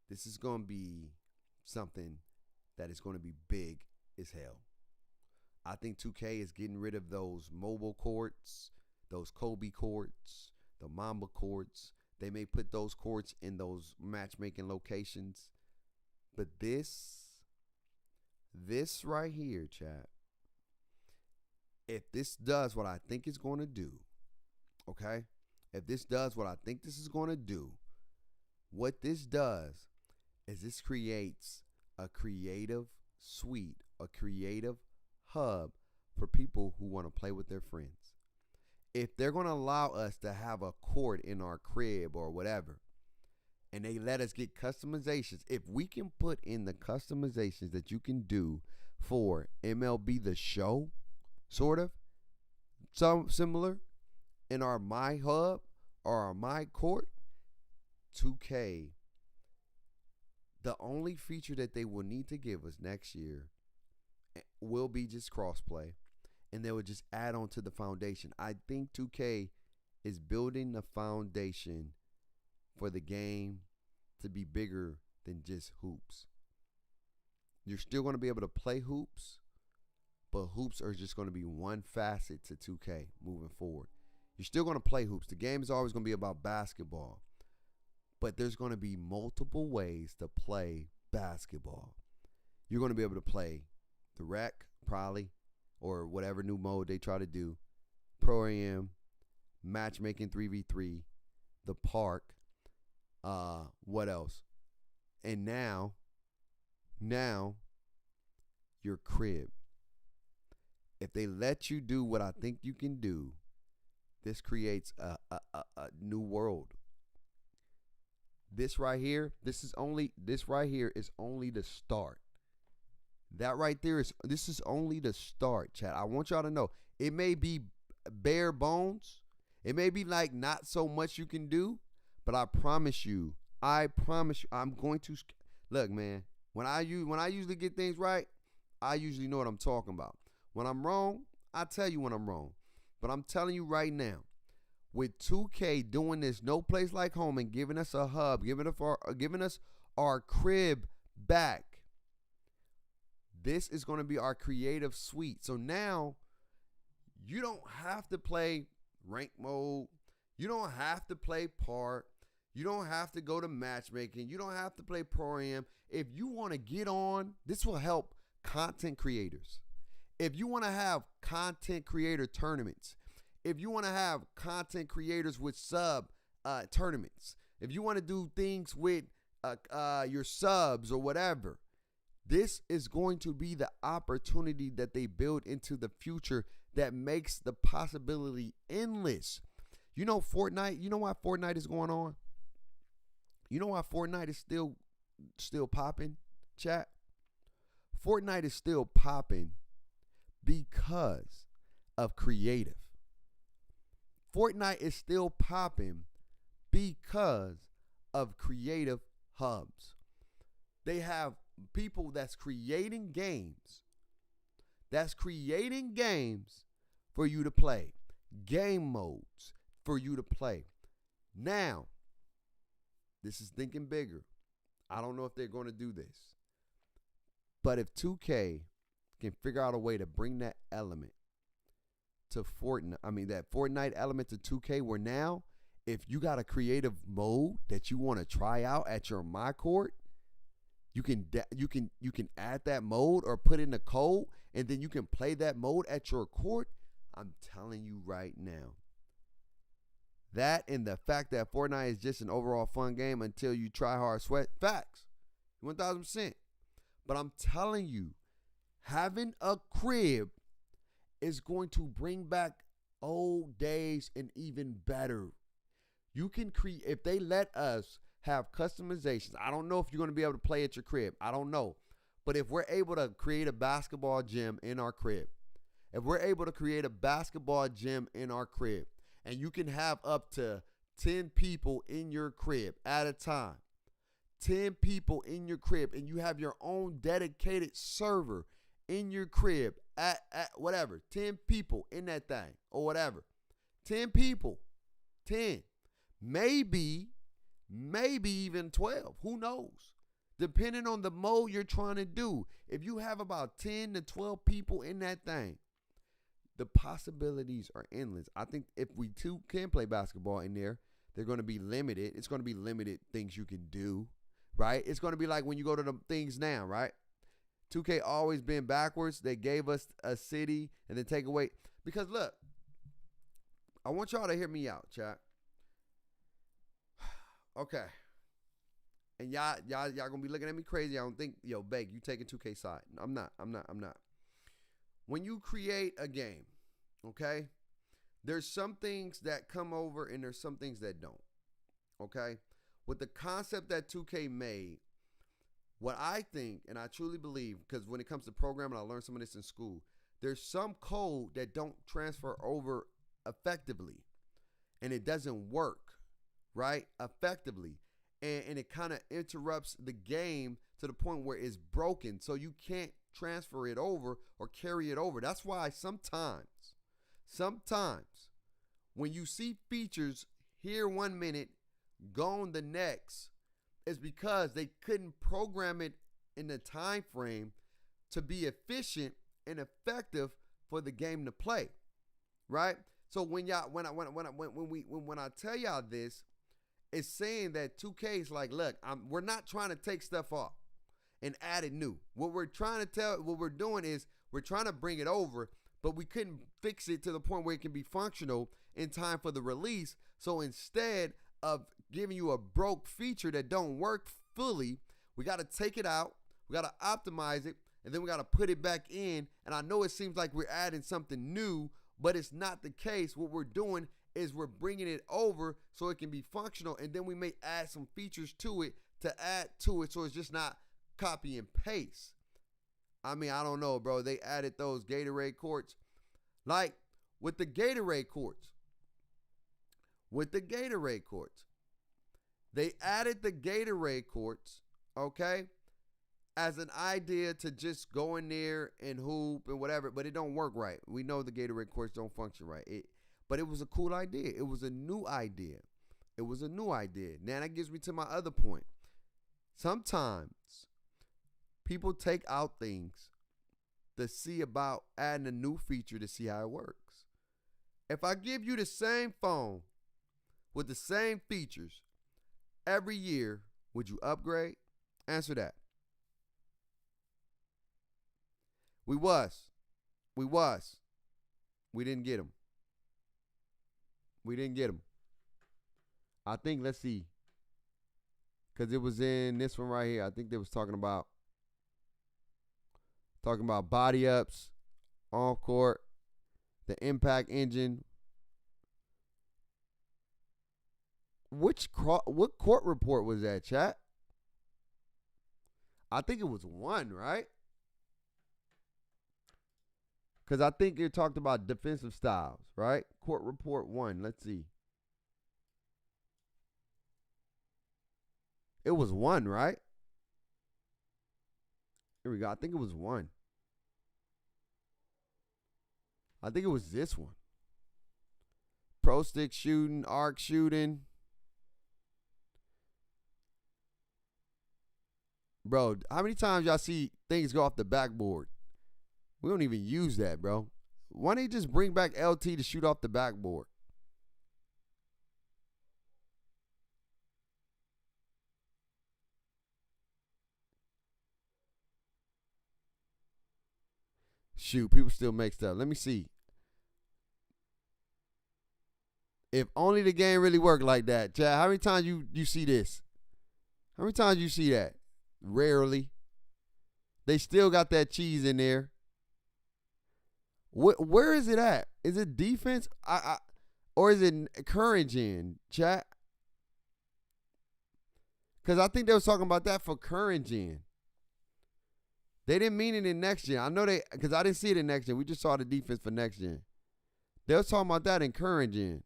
This is going to be something that is going to be big as hell. I think 2K is getting rid of those mobile courts, those Kobe courts, the Mamba courts. They may put those courts in those matchmaking locations. But this right here, chat, if this does what I think it's going to do, okay? If this does what I think this is going to do, what this does is this creates a creative suite, a creative hub for people who want to play with their friends. If they're going to allow us to have a court in our crib or whatever, and they let us get customizations, if we can put in the customizations that you can do for MLB The Show, sort of, some similar, in our My Hub or our My Court, 2K, the only feature that they will need to give us next year will be just crossplay, and they will just add on to the foundation. I think 2K is building the foundation for the game to be bigger than just hoops. You're still going to be able to play hoops, but hoops are just going to be one facet to 2K moving forward. You're still going to play hoops. The game is always going to be about basketball, but there's going to be multiple ways to play basketball. You're going to be able to play the rec, probably, or whatever new mode they try to do, Pro AM, matchmaking 3v3, the park, what else? And now, your crib. If they let you do what I think you can do, this creates a new world. This right here is only the start. That right there this is only the start, chat. I want y'all to know, it may be bare bones. It may be like not so much you can do, but I promise you, I'm going to look, man. When I usually get things right, I usually know what I'm talking about. When I'm wrong, I tell you when I'm wrong. But I'm telling you right now, with 2K doing this no place like home and giving us a hub, giving us our crib back, this is going to be our creative suite. So now you don't have to play rank mode. You don't have to play park. You don't have to go to matchmaking. You don't have to play Pro Am. If you want to get on, this will help content creators. If you want to have content creator tournaments, if you want to have content creators with sub tournaments, if you want to do things with your subs or whatever, this is going to be the opportunity that they build into the future that makes the possibility endless. You know Fortnite, you know why Fortnite is going on? You know why Fortnite is still popping, chat? Fortnite is still popping because of creative. Fortnite is still popping because of creative hubs. They have people that's creating games for you to play, game modes for you to play. Now, this is thinking bigger. I don't know if they're going to do this, but if 2K can figure out a way to bring that element to Fortnite, that Fortnite element to 2K, where now, if you got a creative mode that you want to try out at your My Court, you can add that mode or put in the code, and then you can play that mode at your court. I'm telling you right now, that and the fact that Fortnite is just an overall fun game until you try hard, sweat, facts, 1,000%. But I'm telling you, having a crib is going to bring back old days and even better. You can create, if they let us have customizations. I don't know if you're going to be able to play at your crib. I don't know. But if we're able to create a basketball gym in our crib, and you can have up to 10 people in your crib at a time, 10 people in your crib, and you have your own dedicated server in your crib at whatever, 10 people in that thing or whatever, 10 people, 10, maybe even 12, who knows? Depending on the mode you're trying to do. If you have about 10 to 12 people in that thing, the possibilities are endless. I think if we too can play basketball in there, they're going to be limited. It's going to be limited things you can do, right? It's going to be like when you go to the things now, right? 2K always been backwards. They gave us a city and then take away. Because look, I want y'all to hear me out, chat. Okay. And y'all gonna be looking at me crazy. I don't think, Beg, you taking 2K side. I'm not. When you create a game, okay, there's some things that come over and there's some things that don't, okay? With the concept that 2K made, what I think, and I truly believe, because when it comes to programming, I learned some of this in school, there's some code that don't transfer over effectively, and it doesn't work, right, effectively. And it kind of interrupts the game to the point where it's broken, so you can't transfer it over or carry it over. That's why sometimes when you see features here 1 minute, gone the next, it's because they couldn't program it in the time frame to be efficient and effective for the game to play, right? So when I tell y'all this, it's saying that 2K is like, look, we're not trying to take stuff off and add it new. What we're doing is we're trying to bring it over, but we couldn't fix it to the point where it can be functional in time for the release. So instead of giving you a broke feature that don't work fully, we got to take it out, we got to optimize it, and then we got to put it back in. And I know it seems like we're adding something new, but it's not the case. What we're doing is we're bringing it over so it can be functional, and then we may add some features to it so it's just not copy and paste. I don't know, bro. They added those Gatorade courts. Like with the Gatorade courts. They added the Gatorade courts, okay, as an idea to just go in there and hoop and whatever, but it don't work right. We know the Gatorade courts don't function right. But it was a cool idea. It was a new idea. Now that gives me to my other point. Sometimes people take out things to see about adding a new feature to see how it works. If I give you the same phone with the same features every year, would you upgrade? Answer that. We was. We didn't get them. I think, let's see. Because it was in this one right here. I think they was talking about body ups, on court, The impact engine. What court report was that, chat? I think it was 1, right? Because I think it talked about defensive styles, right? Court report 1. Let's see. It was 1, right? Here we go. I think it was 1. I think it was this one. Pro stick shooting, arc shooting. Bro, how many times y'all see things go off the backboard? We don't even use that, bro. Why don't you just bring back LT to shoot off the backboard? Shoot, people still make stuff. Let me see. If only the game really worked like that. Chad, how many times you see this? How many times you see that? Rarely. They still got that cheese in there. Where is it at? Is it defense? Or is it current gen, chat? Because I think they was talking about that for current gen. They didn't mean it in next gen. I know because I didn't see it in next gen. We just saw the defense for next gen. They was talking about that in current gen.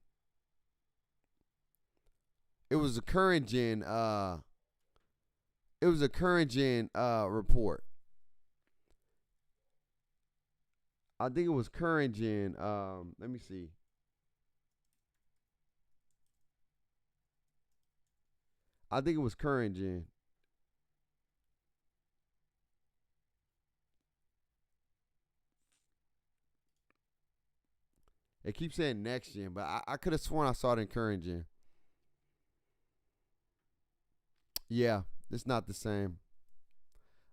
It was a current gen. It was a current gen report. I think it was current gen. Let me see. I think it was current gen. It keeps saying next gen, but I could have sworn I saw it in current gen. Yeah, it's not the same.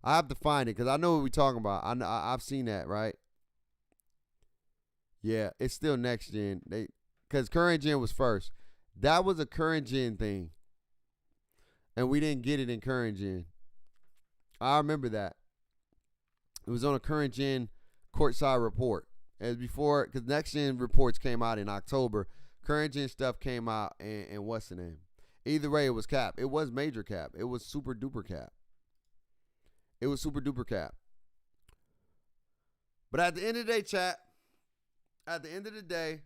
I have to find it because I know what we're talking about. I've seen that, right? Yeah, it's still next gen. Because current gen was first. That was a current gen thing. And we didn't get it in current gen. I remember that. It was on a current gen courtside report. As before, because next gen reports came out in October. Current gen stuff came out and what's the name? Either way, it was cap. It was major cap. It was super duper cap. It was super duper cap. But at the end of the day, chat, at the end of the day,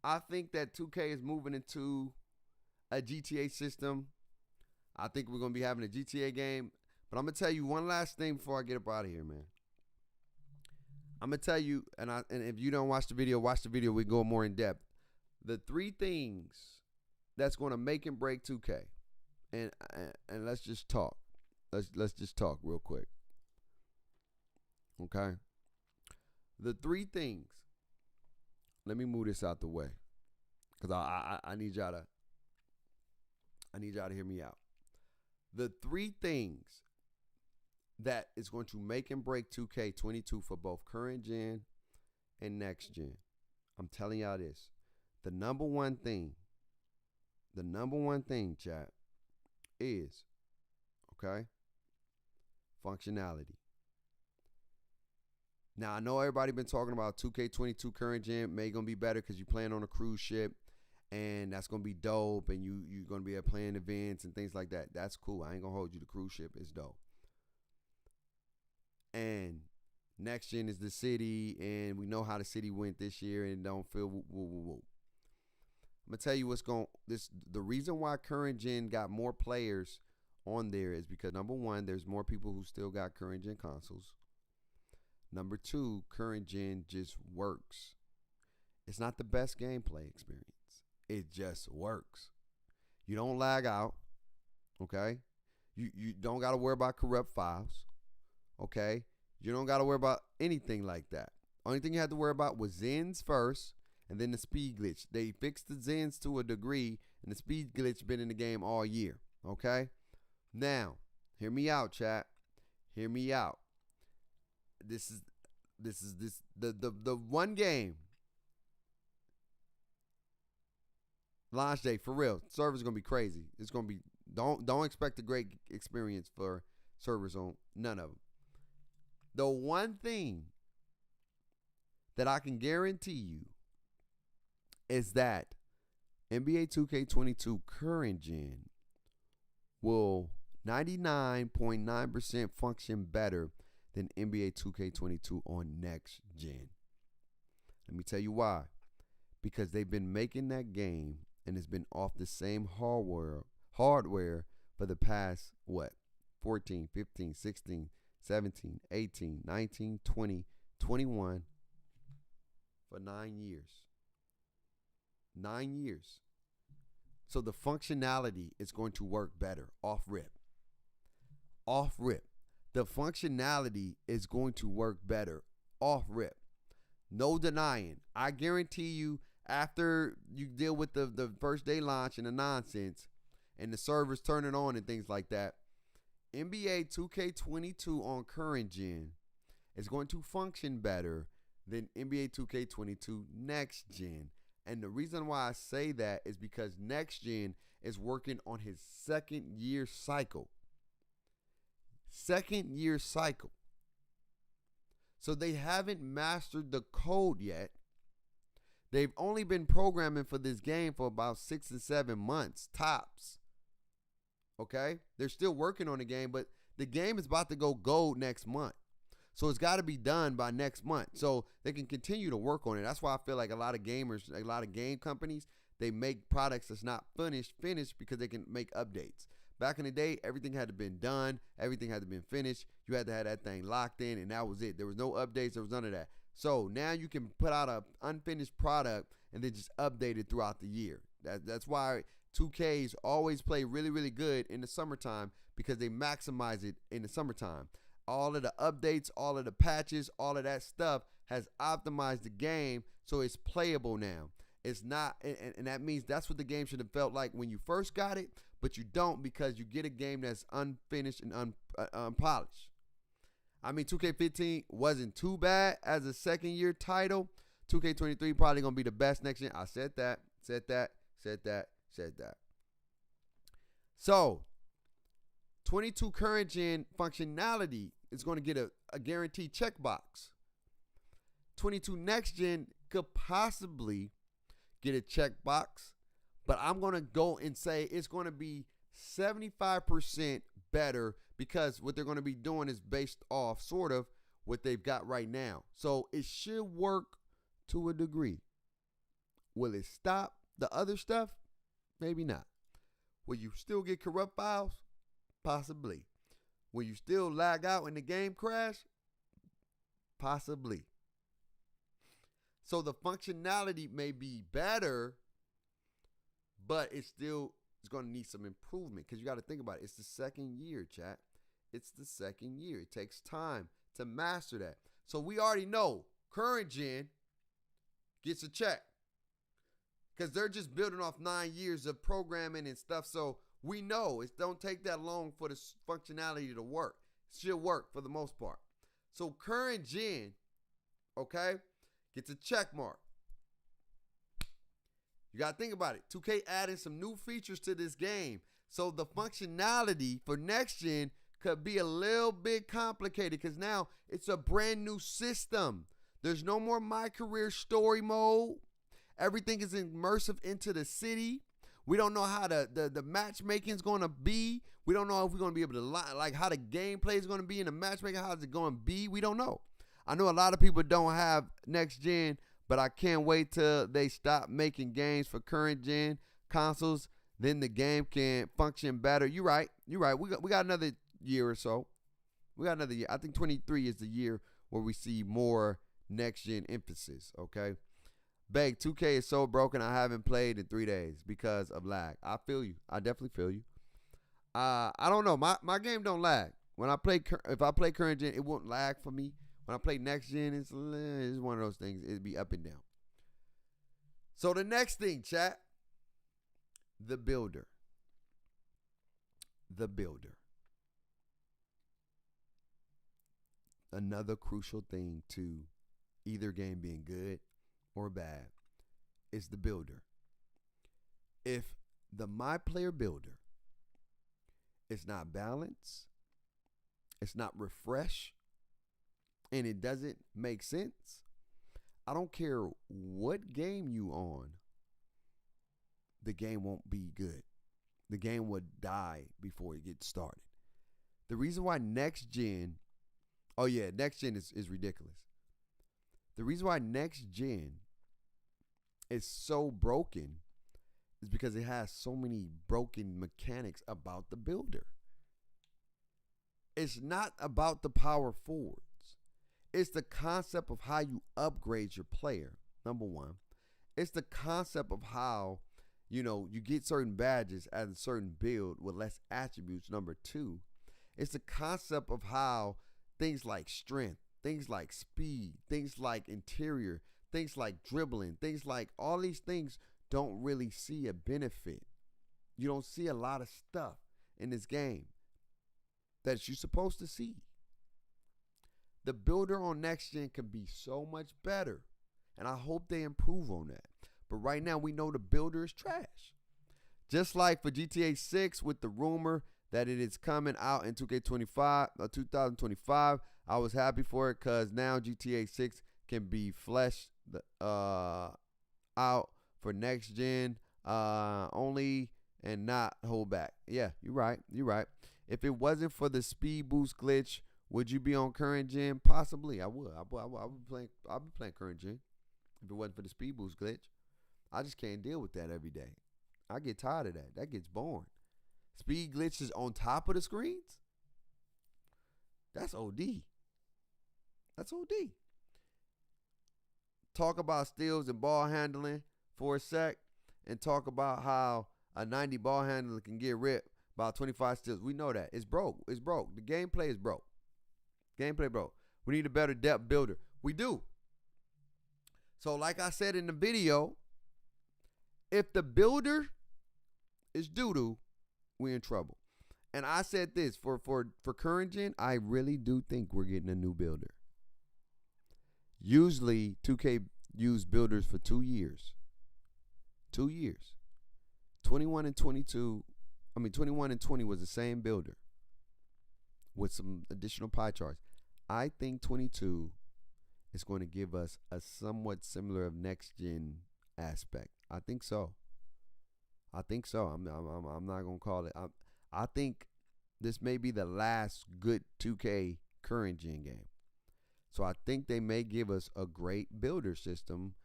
I think that 2K is moving into a GTA system. I think we're going to be having a GTA game. But I'm going to tell you one last thing before I get up out of here, man. I'm going to tell you, and if you don't watch the video, we go more in depth. The 3 things that's going to make and break 2K. And let's just talk. Let's just talk real quick. Okay? The 3 things. Let me move this out the way. Because I need y'all to hear me out. The 3 things that is going to make and break 2K22 for both current gen and next gen. I'm telling y'all this. The number one thing, chat, is, okay, functionality. Now, I know everybody been talking about 2K22 current gen may going to be better because you're playing on a cruise ship, and that's going to be dope, and you're going to be playing events and things like that. That's cool. I ain't going to hold you. The cruise ship is dope. And next gen is the city, and we know how the city went this year and don't feel woo, woo, woo, woo. I'm going to tell you the reason why current gen got more players on there is because, number one, there's more people who still got current gen consoles. Number 2, current gen just works. It's not the best gameplay experience. It just works. You don't lag out, okay? You don't got to worry about corrupt files, okay? You don't got to worry about anything like that. Only thing you had to worry about was Zens first, and then the speed glitch. They fixed the Zens to a degree, and the speed glitch been in the game all year, okay? Now, hear me out, chat. Hear me out. This is the one game. Launch day, for real. Server's gonna be crazy. It's gonna be don't expect a great experience for servers on none of them. The one thing that I can guarantee you is that NBA 2K22 current gen will 99.9% function better than NBA 2K22 on next gen. Let me tell you why. Because they've been making that game and it's been off the same hardware for the past, 14, 15, 16, 17, 18, 19, 20, 21 for 9 years. 9 years. So the functionality is going to work better off rip. Off rip. The functionality is going to work better off rip. No denying. I guarantee you, after you deal with the first day launch and the nonsense and the servers turning on and things like that, NBA 2K22 on current gen is going to function better than NBA 2K22 next gen. And the reason why I say that is because next gen is working on his second year cycle. Second year cycle. So they haven't mastered the code yet. They've only been programming for this game for about 6 and 7 months, tops. Okay? They're still working on the game, but the game is about to go gold next month. So it's got to be done by next month. So they can continue to work on it. That's why I feel like a lot of gamers, a lot of game companies, they make products that's not finished because they can make updates. Back in the day, everything had to been done. Everything had to been finished. You had to have that thing locked in, and that was it. There was no updates. There was none of that. So now you can put out an unfinished product and then just update it throughout the year. That's why 2Ks always play really, really good in the summertime, because they maximize it in the summertime. All of the updates, all of the patches, all of that stuff has optimized the game so it's playable now. It's not, and that means that's what the game should have felt like when you first got it, but you don't, because you get a game that's unfinished and unpolished. I mean, 2K15 wasn't too bad as a second year title. 2K23 probably going to be the best next year. I said that. So, 22 current gen functionality is going to get a guaranteed checkbox. 22 next gen could possibly get a checkbox, but I'm going to go and say it's going to be 75% better, because what they're going to be doing is based off sort of what they've got right now. So it should work to a degree. Will it stop the other stuff? Maybe not. Will you still get corrupt files? Possibly. Will you still lag out in the game crash? Possibly. So the functionality may be better, but it's still going to need some improvement, because you got to think about it. It's the second year, chat. It's the second year. It takes time to master that. So we already know current gen gets a check, because they're just building off 9 years of programming and stuff. So we know it don't take that long for the functionality to work. It should work for the most part. So current gen, okay, gets a check mark. You got to think about it. 2K added some new features to this game. So the functionality for next gen could be a little bit complicated, because now it's a brand new system. There's no more My Career story mode. Everything is immersive into the city. We don't know how the matchmaking is going to be. We don't know if we're going to be able to, like, how the gameplay is going to be in the matchmaking. How is it going to be? We don't know. I know a lot of people don't have next gen, but I can't wait till they stop making games for current gen consoles. Then the game can function better. You're right. We got another year or so. We got another year. I think 23 is the year where we see more next gen emphasis. Okay. Beg, 2K is so broken. I haven't played in 3 days because of lag. I feel you. I definitely feel you. I don't know. My game don't lag. When I play, if I play current gen, it won't lag for me. When I play next gen, it's one of those things. It'd be up and down. So the next thing, chat, the builder. The builder. Another crucial thing to either game being good or bad is the builder. If the My Player builder is not balanced, it's not refreshed, and it doesn't make sense, I don't care what game you on, the game won't be good. The game would die before it gets started. The reason why next gen, next gen is ridiculous. The reason why next gen is so broken is because it has so many broken mechanics about the builder. It's not about the power forwards. It's the concept of how you upgrade your player, number one. It's the concept of how, you get certain badges as a certain build with less attributes, number two. It's the concept of how things like strength, things like speed, things like interior, things like dribbling, things like all these things don't really see a benefit. You don't see a lot of stuff in this game that you're supposed to see. The builder on next gen can be so much better, and I hope they improve on that. But right now we know the builder is trash. Just like for GTA 6 with the rumor that it is coming out in 2025, I was happy for it because now GTA 6 can be fleshed out for next gen only and not hold back. Yeah, you're right. If it wasn't for the speed boost glitch, would you be on current gen? Possibly, I would. I'll be playing current gen if it wasn't for the speed boost glitch. I just can't deal with that every day. I get tired of that. That gets boring. Speed glitches on top of the screens? That's OD. That's OD. Talk about steals and ball handling for a sec and talk about how a 90 ball handler can get ripped by 25 steals. We know that. It's broke. The gameplay is broke. We need a better depth builder. We do. So like I said in the video, if the builder is doo-doo, we're in trouble. And I said this, for current gen, I really do think we're getting a new builder. Usually 2K used builders for 2 years. 2 years. 21 and 20 was the same builder with some additional pie charts. I think 22 is going to give us a somewhat similar of next gen aspect. I think so. I'm not gonna call it. I think this may be the last good 2K current gen game. So I think they may give us a great builder system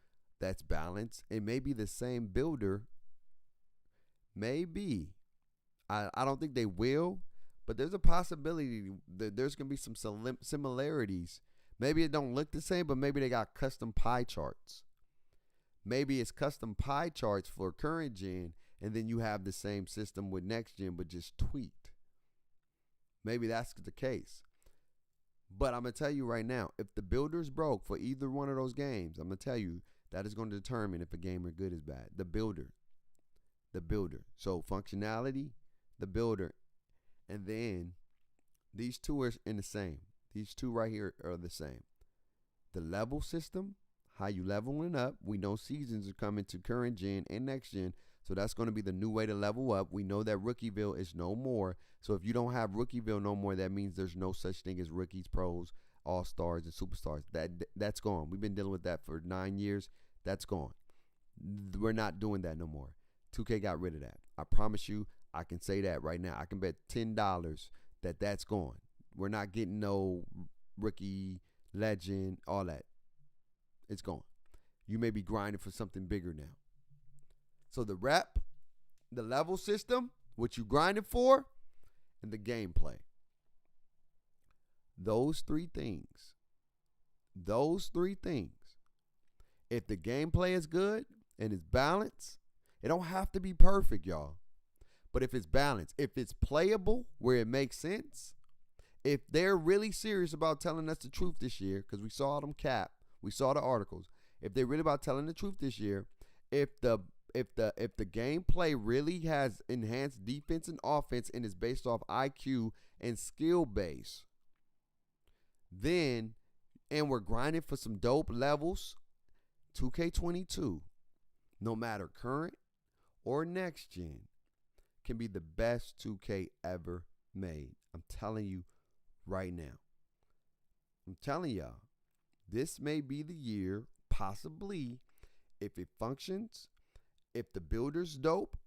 that's balanced. It may be the same builder. Maybe. I don't think they will, but there's a possibility that there's gonna be some similarities. Maybe it don't look the same, but maybe they got custom pie charts. Maybe it's custom pie charts for current gen, and then you have the same system with next gen, but just tweaked. Maybe that's the case. But I'm going to tell you right now, if the builder's broke for either one of those games, I'm going to tell you that is going to determine if a game is good or bad. The builder. So functionality, the builder, and then these two are in the same. These two right here are the same. The level system, how you leveling up. We know seasons are coming to current gen and next gen, so that's going to be the new way to level up. We know that Rookieville is no more. So if you don't have Rookieville no more, that means there's no such thing as rookies, pros, all-stars, and superstars. That's gone. We've been dealing with that for 9 years. That's gone. We're not doing that no more. 2K got rid of that. I promise you, I can say that right now. I can bet $10 that that's gone. We're not getting no rookie, legend, all that. It's gone. You may be grinding for something bigger now. So the rep, the level system, what you grinding for, and the gameplay. Those three things. If the gameplay is good and it's balanced, it don't have to be perfect, y'all. But if it's balanced, if it's playable where it makes sense, if they're really serious about telling us the truth this year, because we saw them cap, we saw the articles. If they're really about telling the truth this year, if the gameplay really has enhanced defense and offense and is based off IQ and skill base, then, and we're grinding for some dope levels, 2K22, no matter current or next gen, can be the best 2K ever made. I'm telling you right now. I'm telling y'all, this may be the year, possibly, if it functions, if the builder's dope,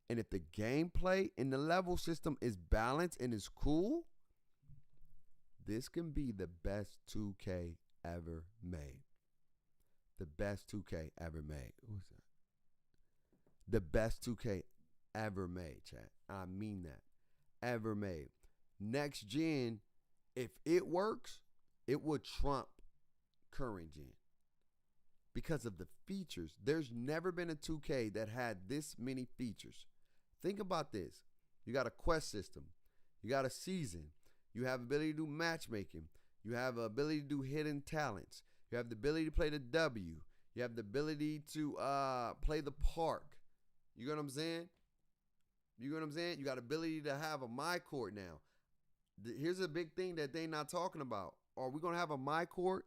and if the gameplay and the level system is balanced and is cool, this can be the best 2K ever made. The best 2K ever made. Who's that? The best 2K ever made, chat. I mean that. Ever made. Next gen, if it works, it would trump current gen. Because of the features. There's never been a 2K that had this many features. Think about this. You got a quest system. You got a season. You have ability to do matchmaking. You have the ability to do hidden talents. You have the ability to play the W. You have the ability to play the park. You know what I'm saying? You know what I'm saying? You got ability to have a my court now. Here's a big thing that they not talking about. Are we going to have a my court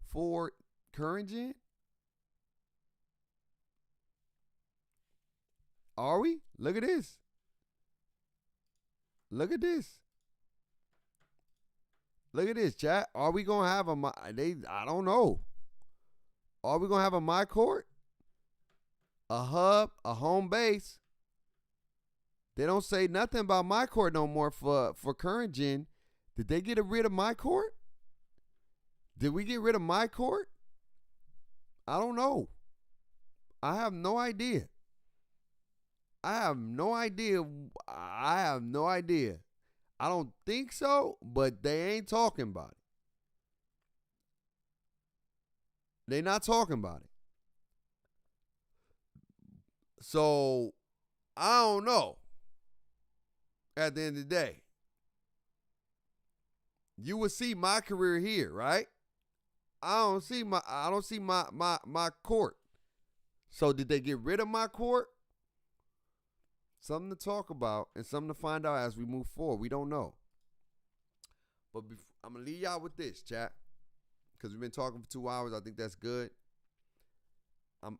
for current gen? Are we? Look at this. Look at this. Look at this, chat. Are we going to have I don't know. Are we going to have a my court? A hub, a home base. They don't say nothing about my court no more for current gen. Did they get rid of my court? Did we get rid of my court? I don't know. I have no idea. I have no idea. I don't think so, but they ain't talking about it. They not talking about it. So, I don't know. At the end of the day, you will see my career here, right? I don't see my court. So did they get rid of my court? Something to talk about and something to find out as we move forward. We don't know. But I'm going to leave y'all with this, chat. Because we've been talking for 2 hours. I think that's good.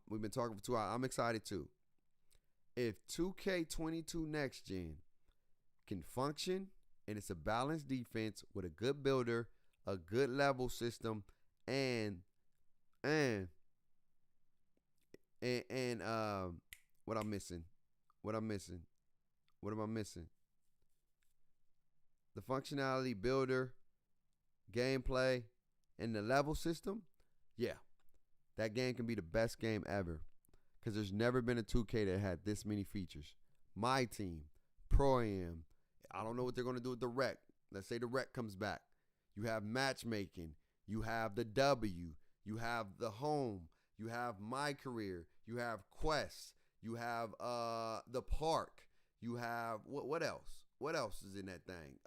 We've been talking for 2 hours. I'm excited too. If 2K22 Next Gen can function and it's a balanced defense with a good builder, a good level system, and what I'm missing? What am I missing? The functionality, builder, gameplay, and the level system. Yeah, that game can be the best game ever. Because there's never been a 2K that had this many features. My team, Pro-Am. I don't know what they're going to do with the rec. Let's say the rec comes back. You have matchmaking. You have the W. You have the home. You have my career. You have quests. You have the park. You have what else? What else is in that thing?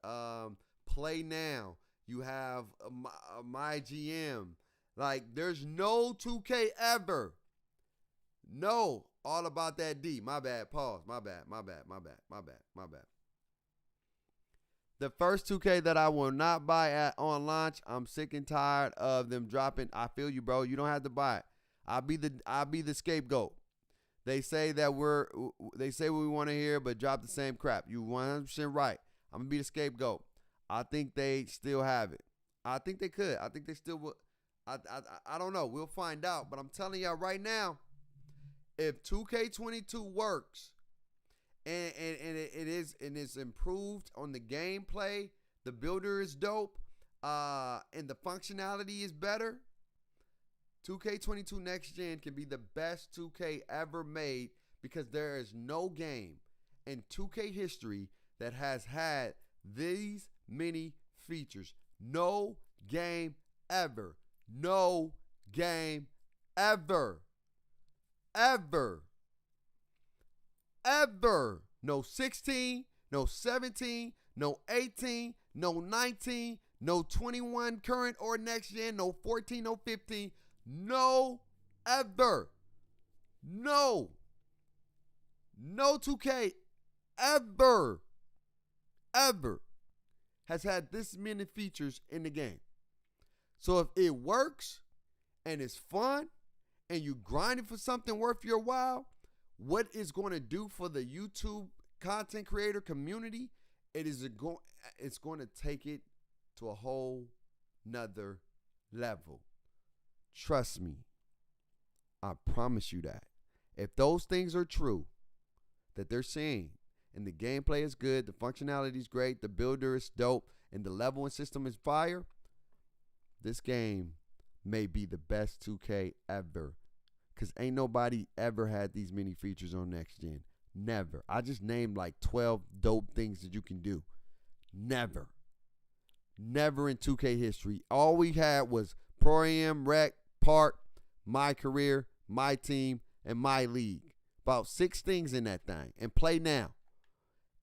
Play now. You have my GM. Like there's no 2K ever. No, all about that D. My bad. Pause. My bad. The first 2K that I will not buy on launch, I'm sick and tired of them dropping. I feel you, bro. You don't have to buy it. I'll be the scapegoat. They say they say what we want to hear, but drop the same crap. You 100% right. I'm gonna be the scapegoat. I think they still have it. I think they could. I think they still will. I don't know. We'll find out. But I'm telling y'all right now, if 2K22 works and it is improved on the gameplay, the builder is dope, and the functionality is better, 2K22 Next Gen can be the best 2K ever made because there is no game in 2K history that has had these many features. No game ever. No game ever. Ever. No 16, no 17, no 18, no 19, no 21 current or next gen, no 14, no 15. No ever. No 2K ever has had this many features in the game. So if it works and it's fun and you grinding for something worth your while, what it's going to do for the YouTube content creator community, it's going to take it to a whole nother level. Trust me. I promise you that. If those things are true that they're saying, and the gameplay is good, the functionality is great, the builder is dope, and the level and system is fire, this game may be the best 2K ever. Because ain't nobody ever had these many features on next gen. Never. I just named like 12 dope things that you can do. Never. Never in 2K history. All we had was Pro-Am, Rec, Park, My Career, My Team, and My League. About 6 things in that thing. And play now.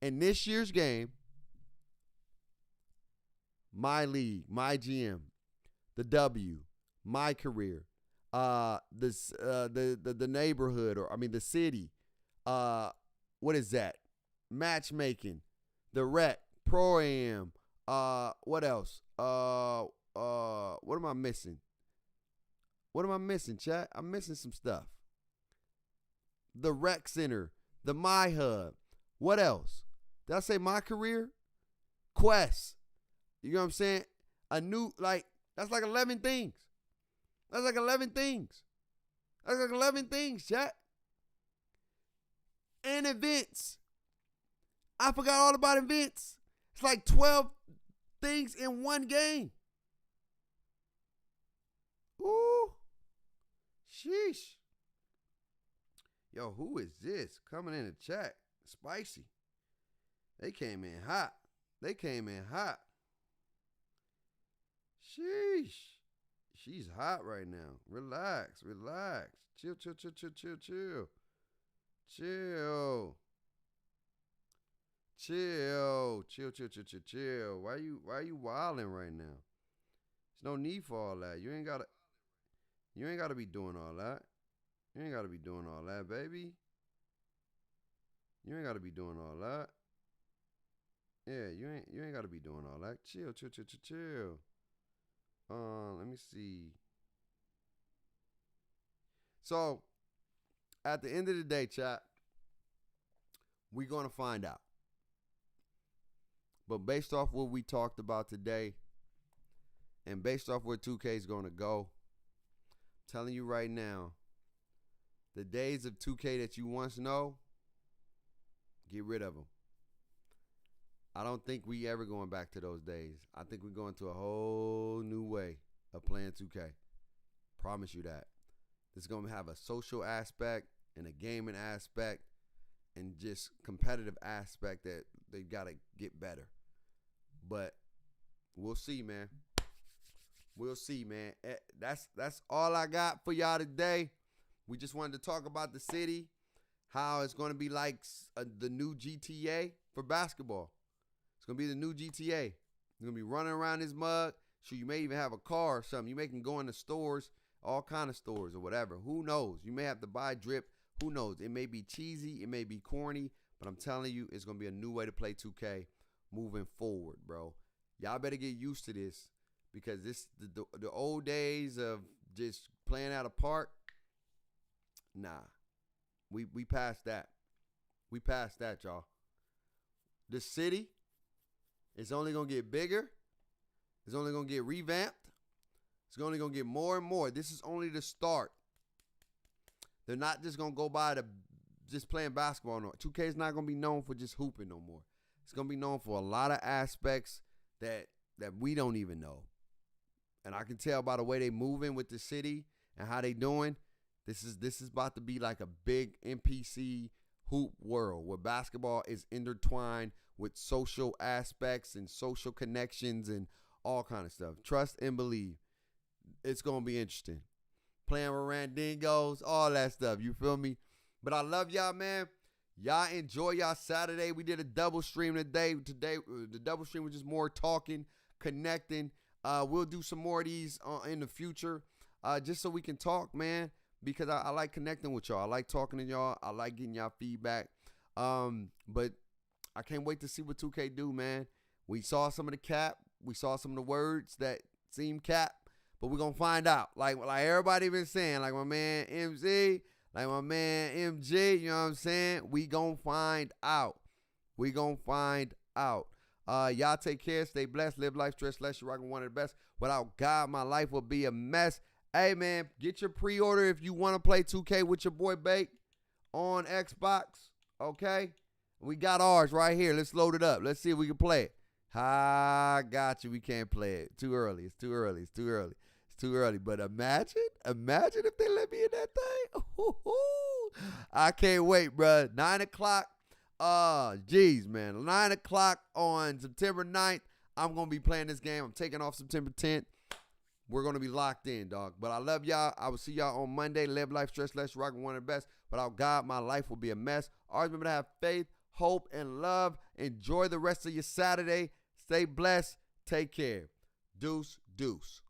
In this year's game, My League, My GM, the W, My Career, the neighborhood, or I mean the city, what is that? Matchmaking, the Rec, Pro-Am, what else? What am I missing? What am I missing, chat? I'm missing some stuff. The Rec Center, the My Hub. What else? Did I say My Career? Quest. You know what I'm saying? A new, like, that's like 11 things. That's like 11 things. That's like 11 things, chat. And events. I forgot all about events. It's like 12 things in one game. Ooh. Sheesh. Yo, who is this coming in the chat? Spicy. They came in hot. They came in hot. Sheesh. She's hot right now. Relax, relax. Chill, chill, chill, chill, chill, chill. Chill. Chill. Chill, chill, chill, chill, chill. Why you wilding right now? There's no need for all that. You ain't gotta be doing all that. You ain't gotta be doing all that, baby. You ain't gotta be doing all that. Yeah, you ain't gotta be doing all that. Chill, chill, chill, chill, chill. Let me see. So, at the end of the day, chat, we're going to find out. But based off what we talked about today, and based off where 2K is going to go, I'm telling you right now, the days of 2K that you once know, get rid of them. I don't think we ever going back to those days. I think we're going to a whole new way of playing 2K. Promise you that. It's going to have a social aspect and a gaming aspect and just competitive aspect that they got to get better. But we'll see, man. We'll see, man. That's all I got for y'all today. We just wanted to talk about the city, how it's going to be like the new GTA for basketball. It's going to be the new GTA. You're going to be running around this mug. So you may even have a car or something. You may can go in the stores, all kind of stores or whatever. Who knows? You may have to buy drip. Who knows? It may be cheesy. It may be corny. But I'm telling you, it's going to be a new way to play 2K moving forward, bro. Y'all better get used to this because this the old days of just playing out of park, nah. We passed that. We passed that, y'all. The city is only going to get bigger. It's only going to get revamped. It's only going to get more and more. This is only the start. They're not just going to go by to just playing basketball. No. 2K is not going to be known for just hooping no more. It's going to be known for a lot of aspects that we don't even know. And I can tell by the way they moving with the city and how they doing. This is about to be like a big NPC hoop world where basketball is intertwined with social aspects and social connections and all kind of stuff. Trust and believe. It's going to be interesting. Playing with Randingos, all that stuff. You feel me? But I love y'all, man. Y'all enjoy y'all Saturday. We did a double stream today. Today, the double stream was just more talking, connecting. We'll do some more of these in the future just so we can talk, man, because I like connecting with y'all. I like talking to y'all. I like getting y'all feedback. But I can't wait to see what 2K do, man. We saw some of the cap. We saw some of the words that seem cap, but we're going to find out. Like everybody been saying, like my man MZ, like my man MG, you know what I'm saying? We going to find out. We going to find out. Y'all take care, stay blessed, live life, stress less. You're rocking one of the best. Without God, my life will be a mess. Hey, man, get your pre-order if you want to play 2K with your boy Bake on Xbox, okay? We got ours right here. Let's load it up. Let's see if we can play it. I got you. We can't play it. Too early. It's too early. It's too early. It's too early. But imagine if they let me in that thing. I can't wait, bro. 9 o'clock. Geez, man. 9 o'clock on September 9th. I'm going to be playing this game. I'm taking off September 10th. We're going to be locked in, dog. But I love y'all. I will see y'all on Monday. Live life, stress less, rock one of the best. Without God, my life will be a mess. Always remember to have faith, hope, and love. Enjoy the rest of your Saturday. Stay blessed. Take care. Deuce, deuce.